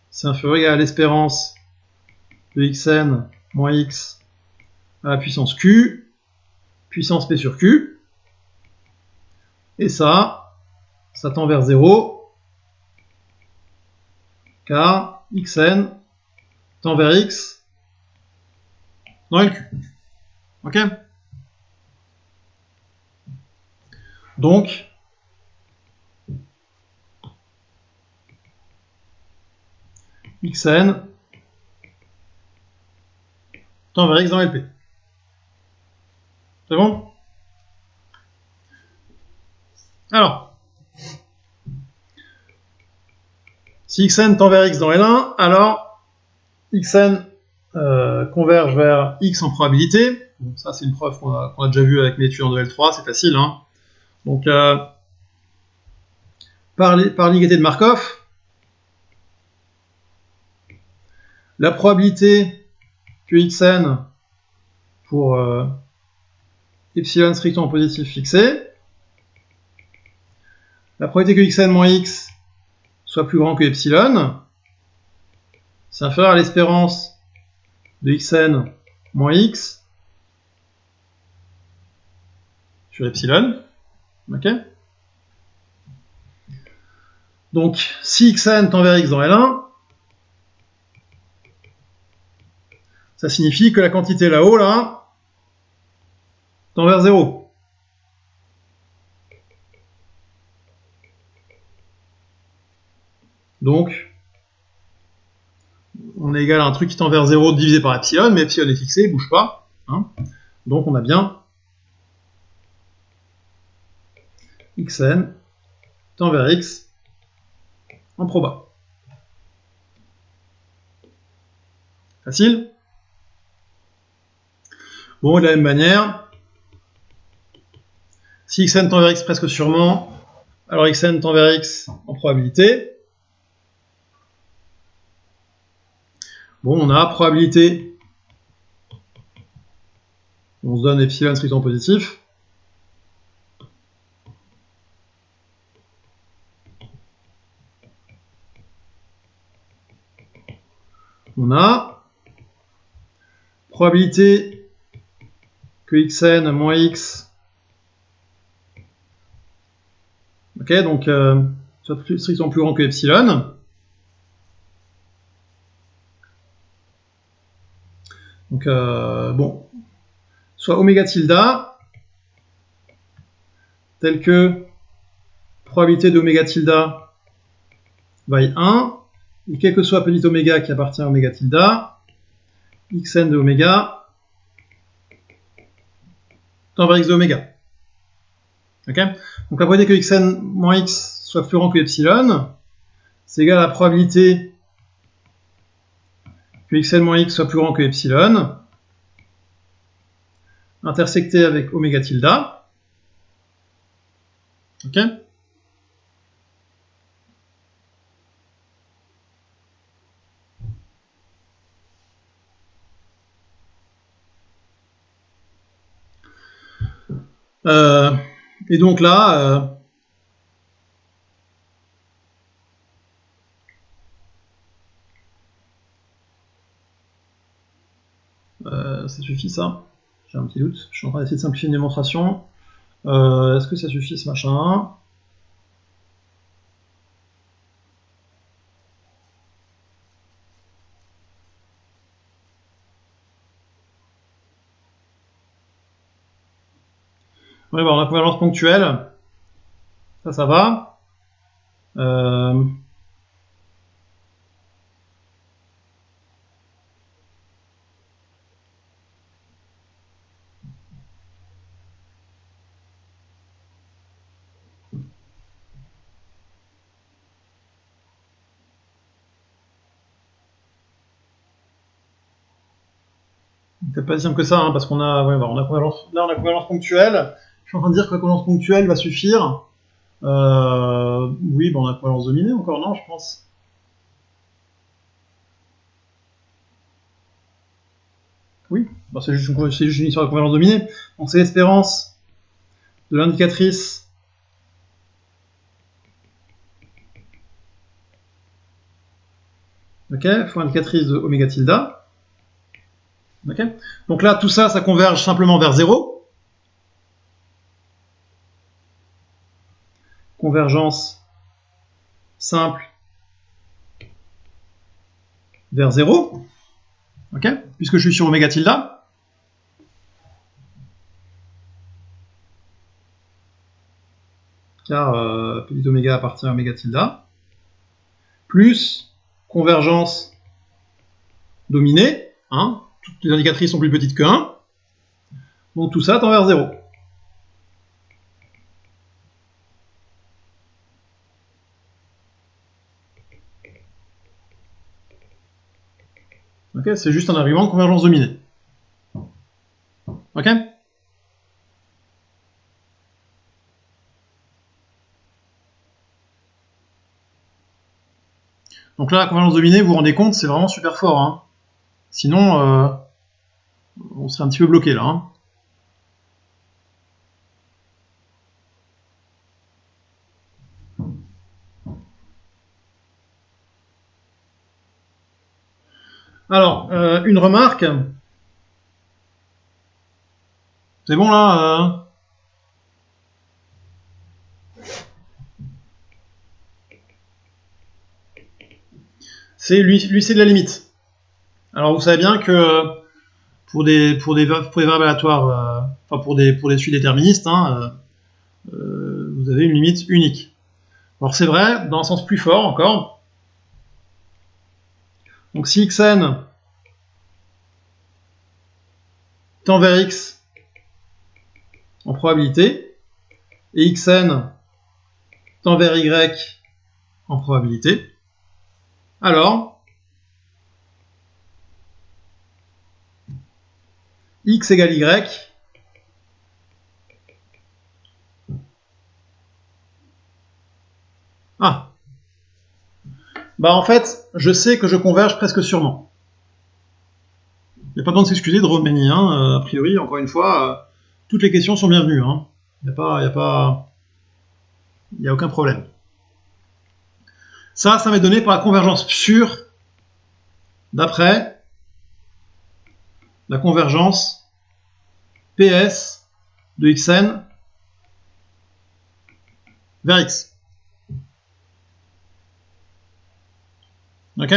c'est inférieur ou égal à l'espérance de xn moins x à la puissance q, puissance p sur q, et ça tend vers 0, car xn tend vers x dans LQ. Ok? Donc, xn tend vers x dans LP. C'est bon? Alors, si xn tend vers x dans L1, alors xn converge vers x en probabilité. Donc ça, c'est une preuve qu'on a déjà vue avec mes étudiants de L3, c'est facile. Hein. Donc, par l'inégalité de Markov, la probabilité que xn pour epsilon strictement positif fixé, la probabilité que xn moins x soit plus grand que epsilon, c'est inférieur à l'espérance de xn moins x sur epsilon. Ok. Donc, si xn tend vers x dans L1, ça signifie que la quantité là-haut, là, tend vers 0. Donc, on est égal à un truc qui tend vers 0 divisé par epsilon, mais epsilon est fixé, il bouge pas. Hein. Donc, on a bien xn tend vers x en proba. Facile? Bon, de la même manière, si xn tend vers x presque sûrement, alors xn tend vers x en probabilité. Bon, on a probabilité, on se donne epsilon strictement positif. On a probabilité que xn moins x, ok, donc soit strictement plus grand que epsilon. Donc, bon, soit oméga tilde, tel que probabilité d'oméga tilde vaille 1, et quel que soit petit oméga qui appartient à oméga tilde, xn de oméga tend vers x de oméga. Ok. Donc la probabilité que xn moins x soit plus grand que epsilon, c'est égal à la probabilité que xn moins x soit plus grand que epsilon, intersecté avec oméga tilde. Ok. Et donc là, ça suffit ça? J'ai un petit doute. Je suis en train d'essayer de simplifier une démonstration. Est-ce que ça suffit ce machin? Ouais, bon, la convergence ponctuelle, ça va. C'est pas si simple que ça, hein, parce qu'on a, ouais, on a convergence, là on a convergence ponctuelle. Je suis en train de dire que la convergence ponctuelle va suffire. Oui, bon, on a convergence dominée encore, non, je pense. Oui, bon, c'est juste une histoire de convergence dominée. Donc c'est l'espérance de l'indicatrice fois indicatrice de oméga tilde. Donc là, tout ça, ça converge simplement vers 0. Convergence simple vers 0. Puisque je suis sur oméga tilde. Car petit oméga appartient à oméga tilde. Plus convergence dominée. Hein, toutes les indicatrices sont plus petites que 1. Donc tout ça tend vers 0. C'est juste un argument de convergence dominée. Ok. Donc là, la convergence dominée, vous vous rendez compte, c'est vraiment super fort. Hein. Sinon, on serait un petit peu bloqué là. Hein. Alors, une remarque. C'est bon là lui c'est de la limite. Alors vous savez bien que pour des variables aléatoires, enfin pour des suites déterministes, hein, vous avez une limite unique. Alors c'est vrai, dans un sens plus fort encore. Donc si xn tend vers x en probabilité, et xn tend vers y en probabilité, alors x égale y, bah en fait, je sais que je converge presque sûrement. Il n'y a pas besoin de s'excuser de Roménie, hein. A priori, encore une fois, toutes les questions sont bienvenues, hein. Il n'y a aucun problème. Ça m'est donné par la convergence sûre d'après la convergence PS de xn vers x. Ok?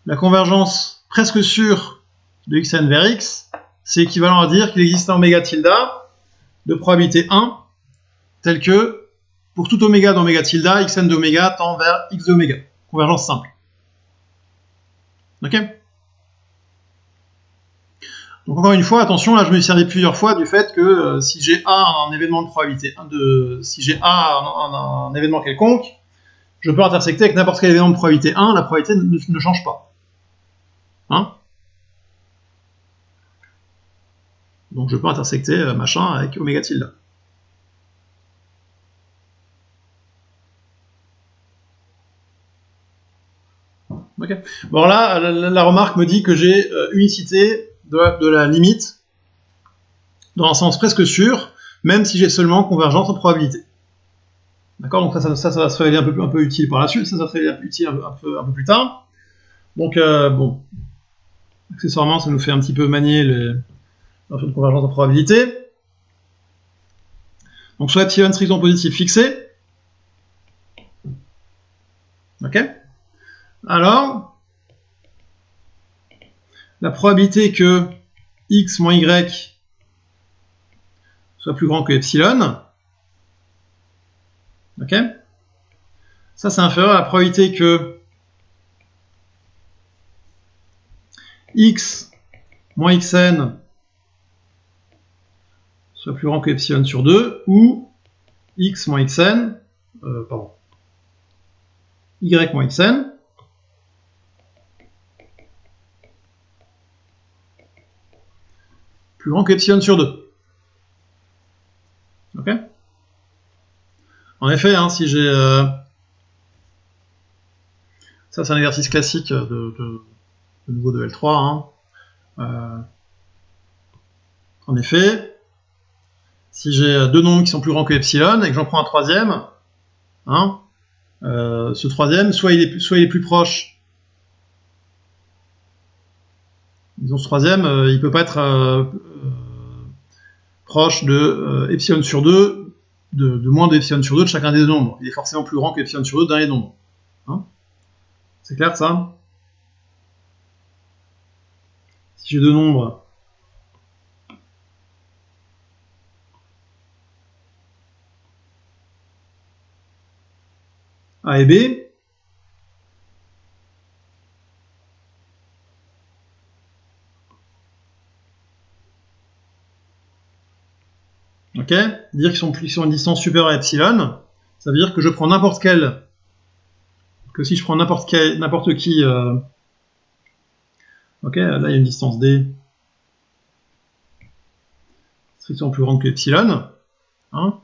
La convergence presque sûre de xn vers x, c'est équivalent à dire qu'il existe un oméga tilde de probabilité 1, tel que pour tout oméga d'oméga tilde, xn d'oméga tend vers x de oméga. Convergence simple. Ok? Donc encore une fois, attention, là je me suis servi plusieurs fois du fait que si j'ai A un événement de probabilité, si j'ai A un événement quelconque, je peux intersecter avec n'importe quel événement de probabilité 1, la probabilité ne change pas. Hein? Donc je peux intersecter machin avec oméga tilde. Okay. Bon là, la remarque me dit que j'ai unicité de la limite dans un sens presque sûr, même si j'ai seulement convergence en probabilité. D'accord? Donc ça va se révéler un peu utile par la suite, ça va se révéler utile un peu plus tard. Donc bon, accessoirement, ça nous fait un petit peu manier les notions de convergence en probabilité. Donc soit epsilon strictement positif fixé. Ok? Alors, la probabilité que x moins y soit plus grand que epsilon, ok? Ça, c'est inférieur à la probabilité que x moins xn soit plus grand que epsilon sur 2, ou x moins xn, y moins xn, plus grand que epsilon sur 2. Ok? En effet, hein, si j'ai... ça, c'est un exercice classique de niveau de L3. Hein. En effet, si j'ai deux nombres qui sont plus grands que epsilon et que j'en prends un troisième, hein, ce troisième, soit il est plus proche, disons ce troisième, il peut pas être proche de epsilon sur 2, de moins d'epsilon sur 2 de chacun des deux nombres. Il est forcément plus grand que epsilon sur 2 d'un des nombres. Hein, c'est clair ça? Si j'ai deux nombres A et B, ok, dire qu'ils sont à une distance supérieure à epsilon, ça veut dire que je prends n'importe quel, que si je prends n'importe qui, ok, là il y a une distance D strictement plus grande que epsilon, hein.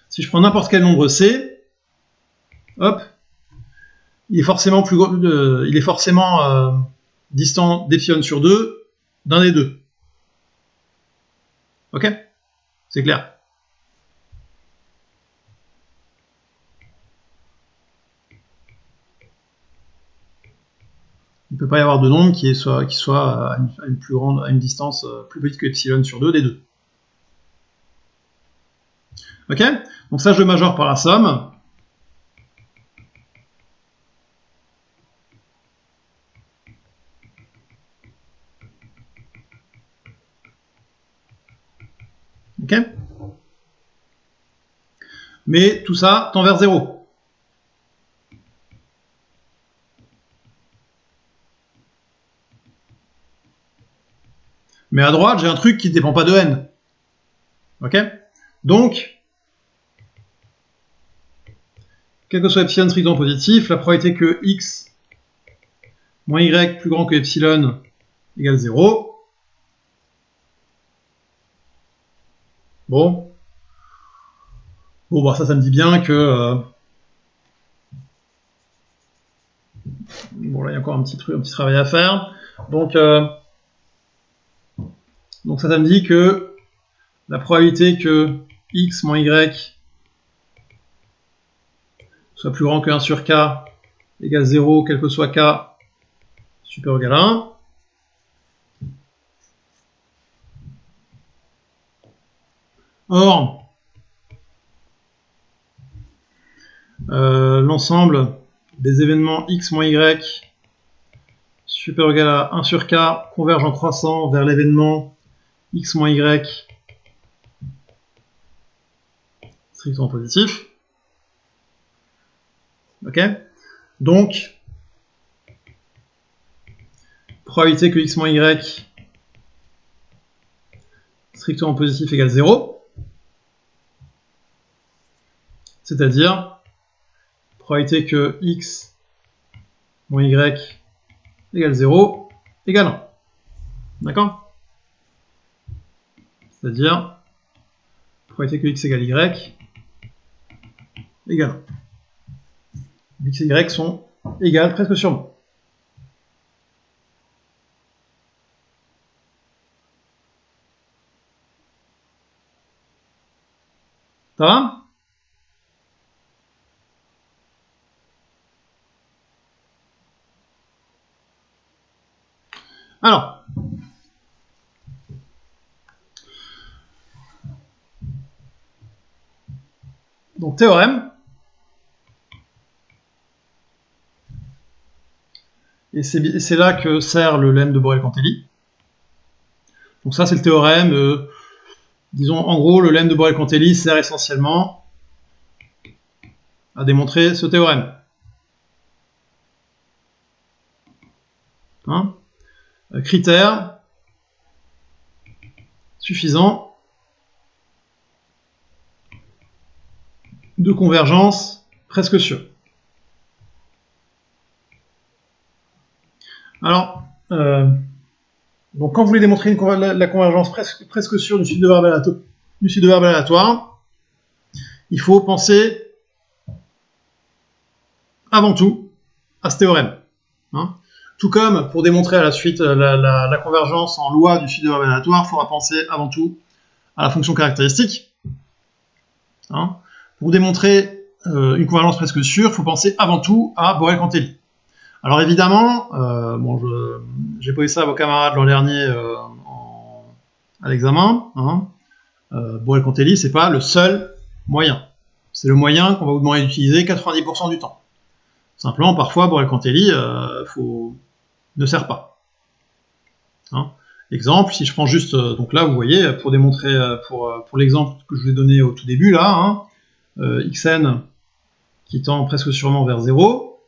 Si je prends n'importe quel nombre C, hop, il est forcément distant d'epsilon sur 2 d'un des deux. Ok? C'est clair. Il ne peut pas y avoir de nombre qui soit à une distance plus petite que epsilon sur 2 des deux. Ok? Donc ça, je le majore par la somme. Ok? Mais tout ça tend vers 0. Mais à droite, j'ai un truc qui ne dépend pas de n. Ok? Donc, quel que soit epsilon strictement positif, la probabilité que x moins y plus grand que epsilon égale 0. Bon, bah, ça me dit bien que... bon, là, il y a encore un petit travail à faire. Donc ça me dit que la probabilité que x moins y soit plus grand que 1 sur k égale 0, quel que soit k supérieur ou égal à 1. Or, l'ensemble des événements x moins y supérieur ou égal à 1 sur k converge en croissant vers l'événement x moins y strictement positif. Ok? Donc, probabilité que x moins y strictement positif égale 0. C'est-à-dire probabilité que x moins y égale 0 égale 1. D'accord? C'est-à-dire probabilité que x égale y égale 1. X et y sont égales presque sûrement. Ça va? Alors, donc théorème, et c'est là que sert le lemme de Borel-Cantelli. Donc ça c'est le théorème, disons en gros le lemme de Borel-Cantelli sert essentiellement à démontrer ce théorème. Hein? Critère suffisant de convergence presque sûr. Alors, donc quand vous voulez démontrer la convergence presque sûre du suite de verbe aléatoire, il faut penser avant tout à ce théorème. Hein. Tout comme pour démontrer à la suite la convergence en loi du suite de verbe aléatoire, il faudra penser avant tout à la fonction caractéristique. Hein. Pour démontrer une convergence presque sûre, il faut penser avant tout à Borel-Cantelli. Alors évidemment, j'ai posé ça à vos camarades l'an dernier à l'examen. Hein. Borel-Cantelli, c'est pas le seul moyen. C'est le moyen qu'on va vous demander d'utiliser 90% du temps. Simplement, parfois, Borel-Cantelli ne sert pas. Hein. Exemple, si je prends juste, donc là, vous voyez, pour démontrer, pour l'exemple que je vous ai donné au tout début, là, hein, xn qui tend presque sûrement vers 0,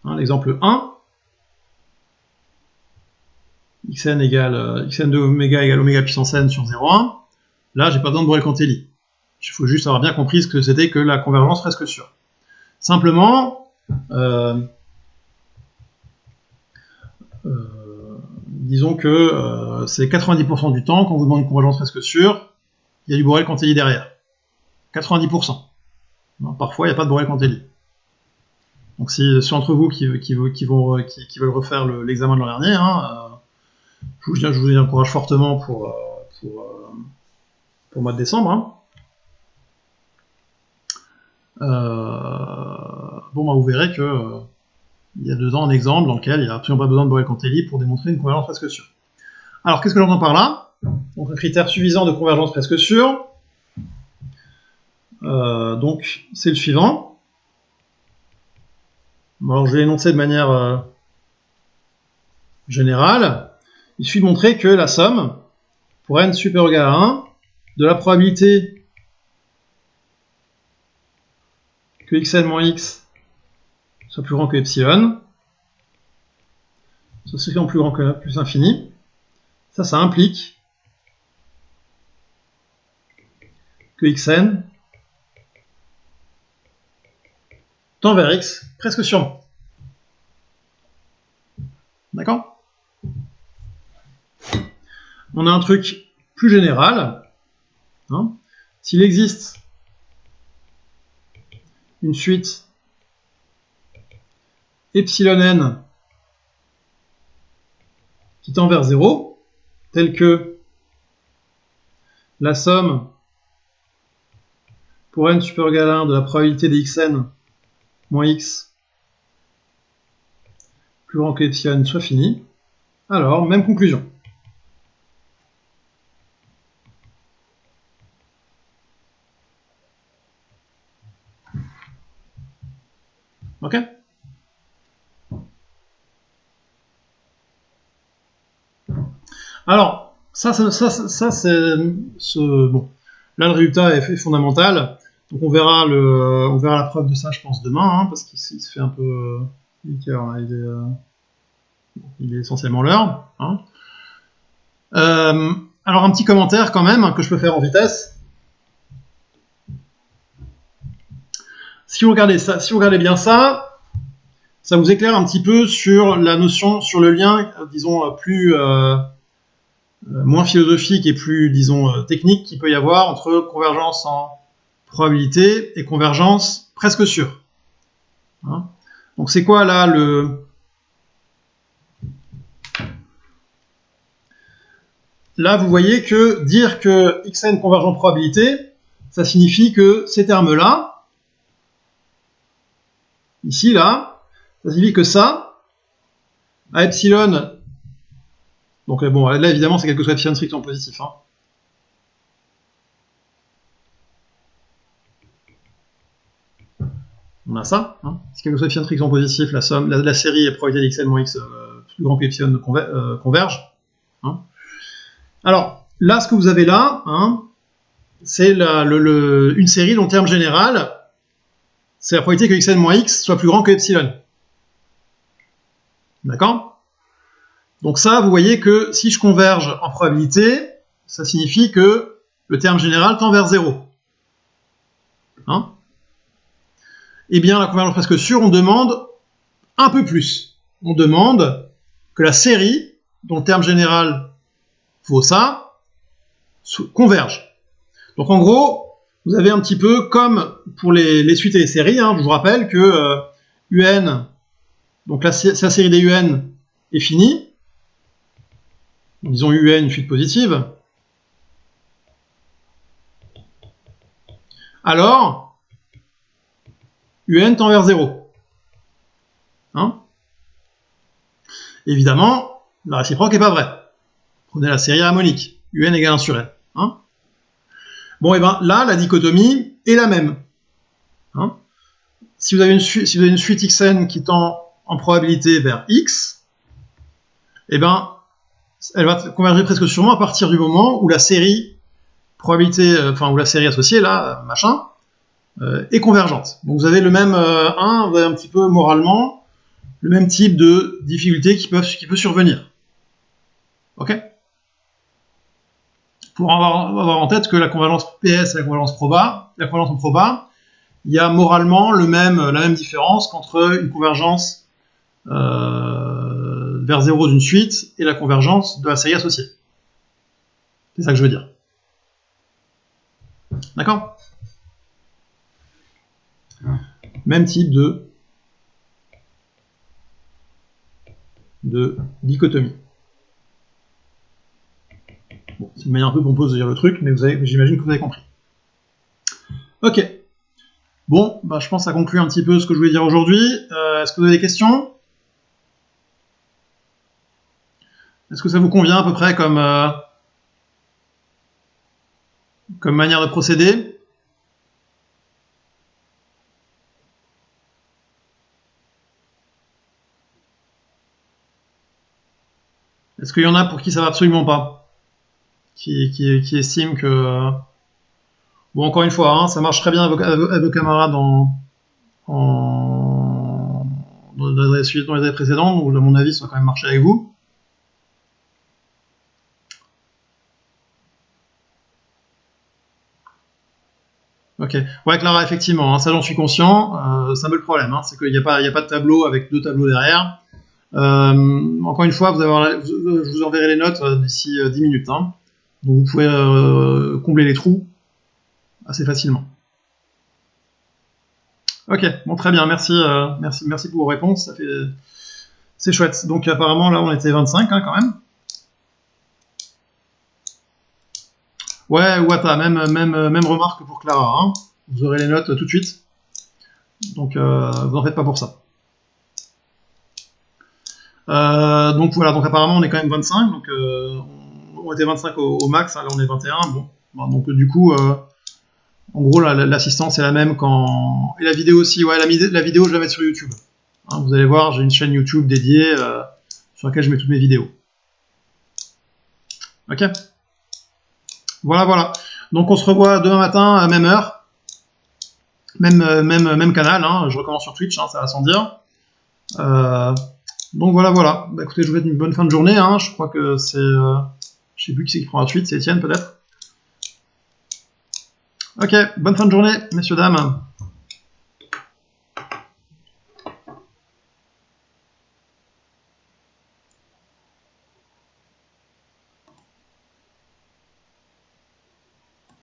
hein, l'exemple 1, xn de oméga égale oméga puissance n sur 0,1, là, j'ai pas besoin de Borel-Cantelli. Il faut juste avoir bien compris ce que c'était que la convergence presque sûre. Simplement, disons que c'est 90% du temps, quand on vous demande une convergence presque sûre, il y a du Borel-Cantelli derrière. 90%. Non, parfois, il n'y a pas de Borel-Cantelli. Donc si ceux d'entre vous qui veulent refaire l'examen de l'an dernier, hein, je vous y encourage fortement pour le mois de décembre. Hein. Vous verrez que il y a dedans un exemple dans lequel il n'y a absolument pas besoin de Borel-Cantelli pour démontrer une convergence presque sûre. Alors, qu'est-ce que j'entends par là? Donc, un critère suffisant de convergence presque sûre. Donc, c'est le suivant. Alors, je vais l'énoncer de manière général, il suffit de montrer que la somme, pour n supérieur ou égal à 1, de la probabilité que xn moins x soit plus grand que epsilon, ça se fait en plus grand que plus infini, ça implique que xn tend vers x presque sûrement. D'accord? On a un truc plus général. Hein. S'il existe une suite epsilon n qui tend vers 0, telle que la somme pour n supérieur ou égal à 1 de la probabilité des xn moins x plus grand que epsilon soit finie, alors même conclusion. Ok? Alors, ça c'est bon. Là, le résultat est fondamental. Donc, on verra la preuve de ça, je pense, demain, hein, parce qu'il se fait un peu 8 heures. Là, il est essentiellement l'heure. Hein. Alors, un petit commentaire quand même que je peux faire en vitesse. Si vous regardez bien ça vous éclaire un petit peu sur la notion, sur le lien, disons, moins philosophique et plus, disons, technique qu'il peut y avoir entre convergence en probabilité et convergence presque sûre. Hein. Donc c'est quoi là Là, vous voyez que dire que xn converge en probabilité, ça signifie que ces termes-là, ici, là, ça signifie que ça, à epsilon, donc bon, là évidemment c'est quelque chose d'epsilon strictement positif, hein. On a ça, hein. Si quelque chose d'epsilon strictement positif, la somme, la série probabilité d'xn moins x plus grand que epsilon converge. Hein. Alors, là, ce que vous avez là, hein, c'est une série dont le terme général, c'est la probabilité que xn moins x soit plus grand que epsilon. D'accord? Donc ça, vous voyez que si je converge en probabilité, ça signifie que le terme général tend vers 0. Hein? Eh bien, la convergence presque sûre, on demande un peu plus. On demande que la série, dont le terme général vaut ça, converge. Donc en gros, vous avez un petit peu comme pour les suites et les séries, hein, je vous rappelle que UN, donc la série des UN est finie. Disons UN, une suite positive. Alors, UN tend vers 0. Hein? Évidemment, la réciproque n'est pas vraie. Prenez la série harmonique. UN égale 1 sur N. Hein? Bon, et bien là, la dichotomie est la même. Hein? Si vous avez une suite xn qui tend en probabilité vers x, eh ben, elle va converger presque sûrement à partir du moment où la série probabilité, où la série associée, là, machin, est convergente. Donc vous avez le même vous avez un petit peu moralement le même type de difficulté qui peut survenir. Ok? Pour avoir en tête que la convergence PS et la convergence en proba, il y a moralement la même différence qu'entre une convergence vers 0 d'une suite et la convergence de la série associée. C'est ça que je veux dire. D'accord? Même type de dichotomie. Bon, c'est une manière un peu pompeuse de dire le truc, mais j'imagine que vous avez compris. Ok. Bon, bah, je pense que ça conclut un petit peu ce que je voulais dire aujourd'hui. Est-ce que vous avez des questions? Est-ce que ça vous convient à peu près comme manière de procéder? Est-ce qu'il y en a pour qui ça va absolument pas, qui estiment que... Bon, encore une fois, hein, ça marche très bien avec vos camarades dans les années précédentes, donc à mon avis, ça va quand même marcher avec vous. Ok. Ouais, Clara, effectivement, hein, ça j'en suis conscient. C'est un peu le problème, hein, c'est qu'il n'y a pas de tableau avec 2 tableaux derrière. Encore une fois, je vous enverrai les notes d'ici 10 minutes. Hein. Donc vous pouvez combler les trous assez facilement. Ok, bon très bien, merci pour vos réponses, c'est chouette. Donc apparemment là on était 25 hein, quand même. Ouais, Wata, même remarque pour Clara. Hein. Vous aurez les notes tout de suite. Donc vous en faites pas pour ça. Donc voilà, donc apparemment on est quand même 25, donc on était 25 au max, hein, là on est 21. Bon, donc du coup, en gros l'assistance est la même quand... Et la vidéo aussi, ouais, la vidéo je vais la mettre sur YouTube. Hein, vous allez voir, j'ai une chaîne YouTube dédiée sur laquelle je mets toutes mes vidéos. Ok. Voilà. Donc on se revoit demain matin à même heure, même canal. Hein, je recommence sur Twitch, hein, ça va sans dire. Donc voilà. Bah, écoutez, je vous souhaite une bonne fin de journée. Hein. Je crois que c'est... je sais plus qui c'est qui prend la suite, c'est Étienne peut-être. Ok, bonne fin de journée, messieurs, dames.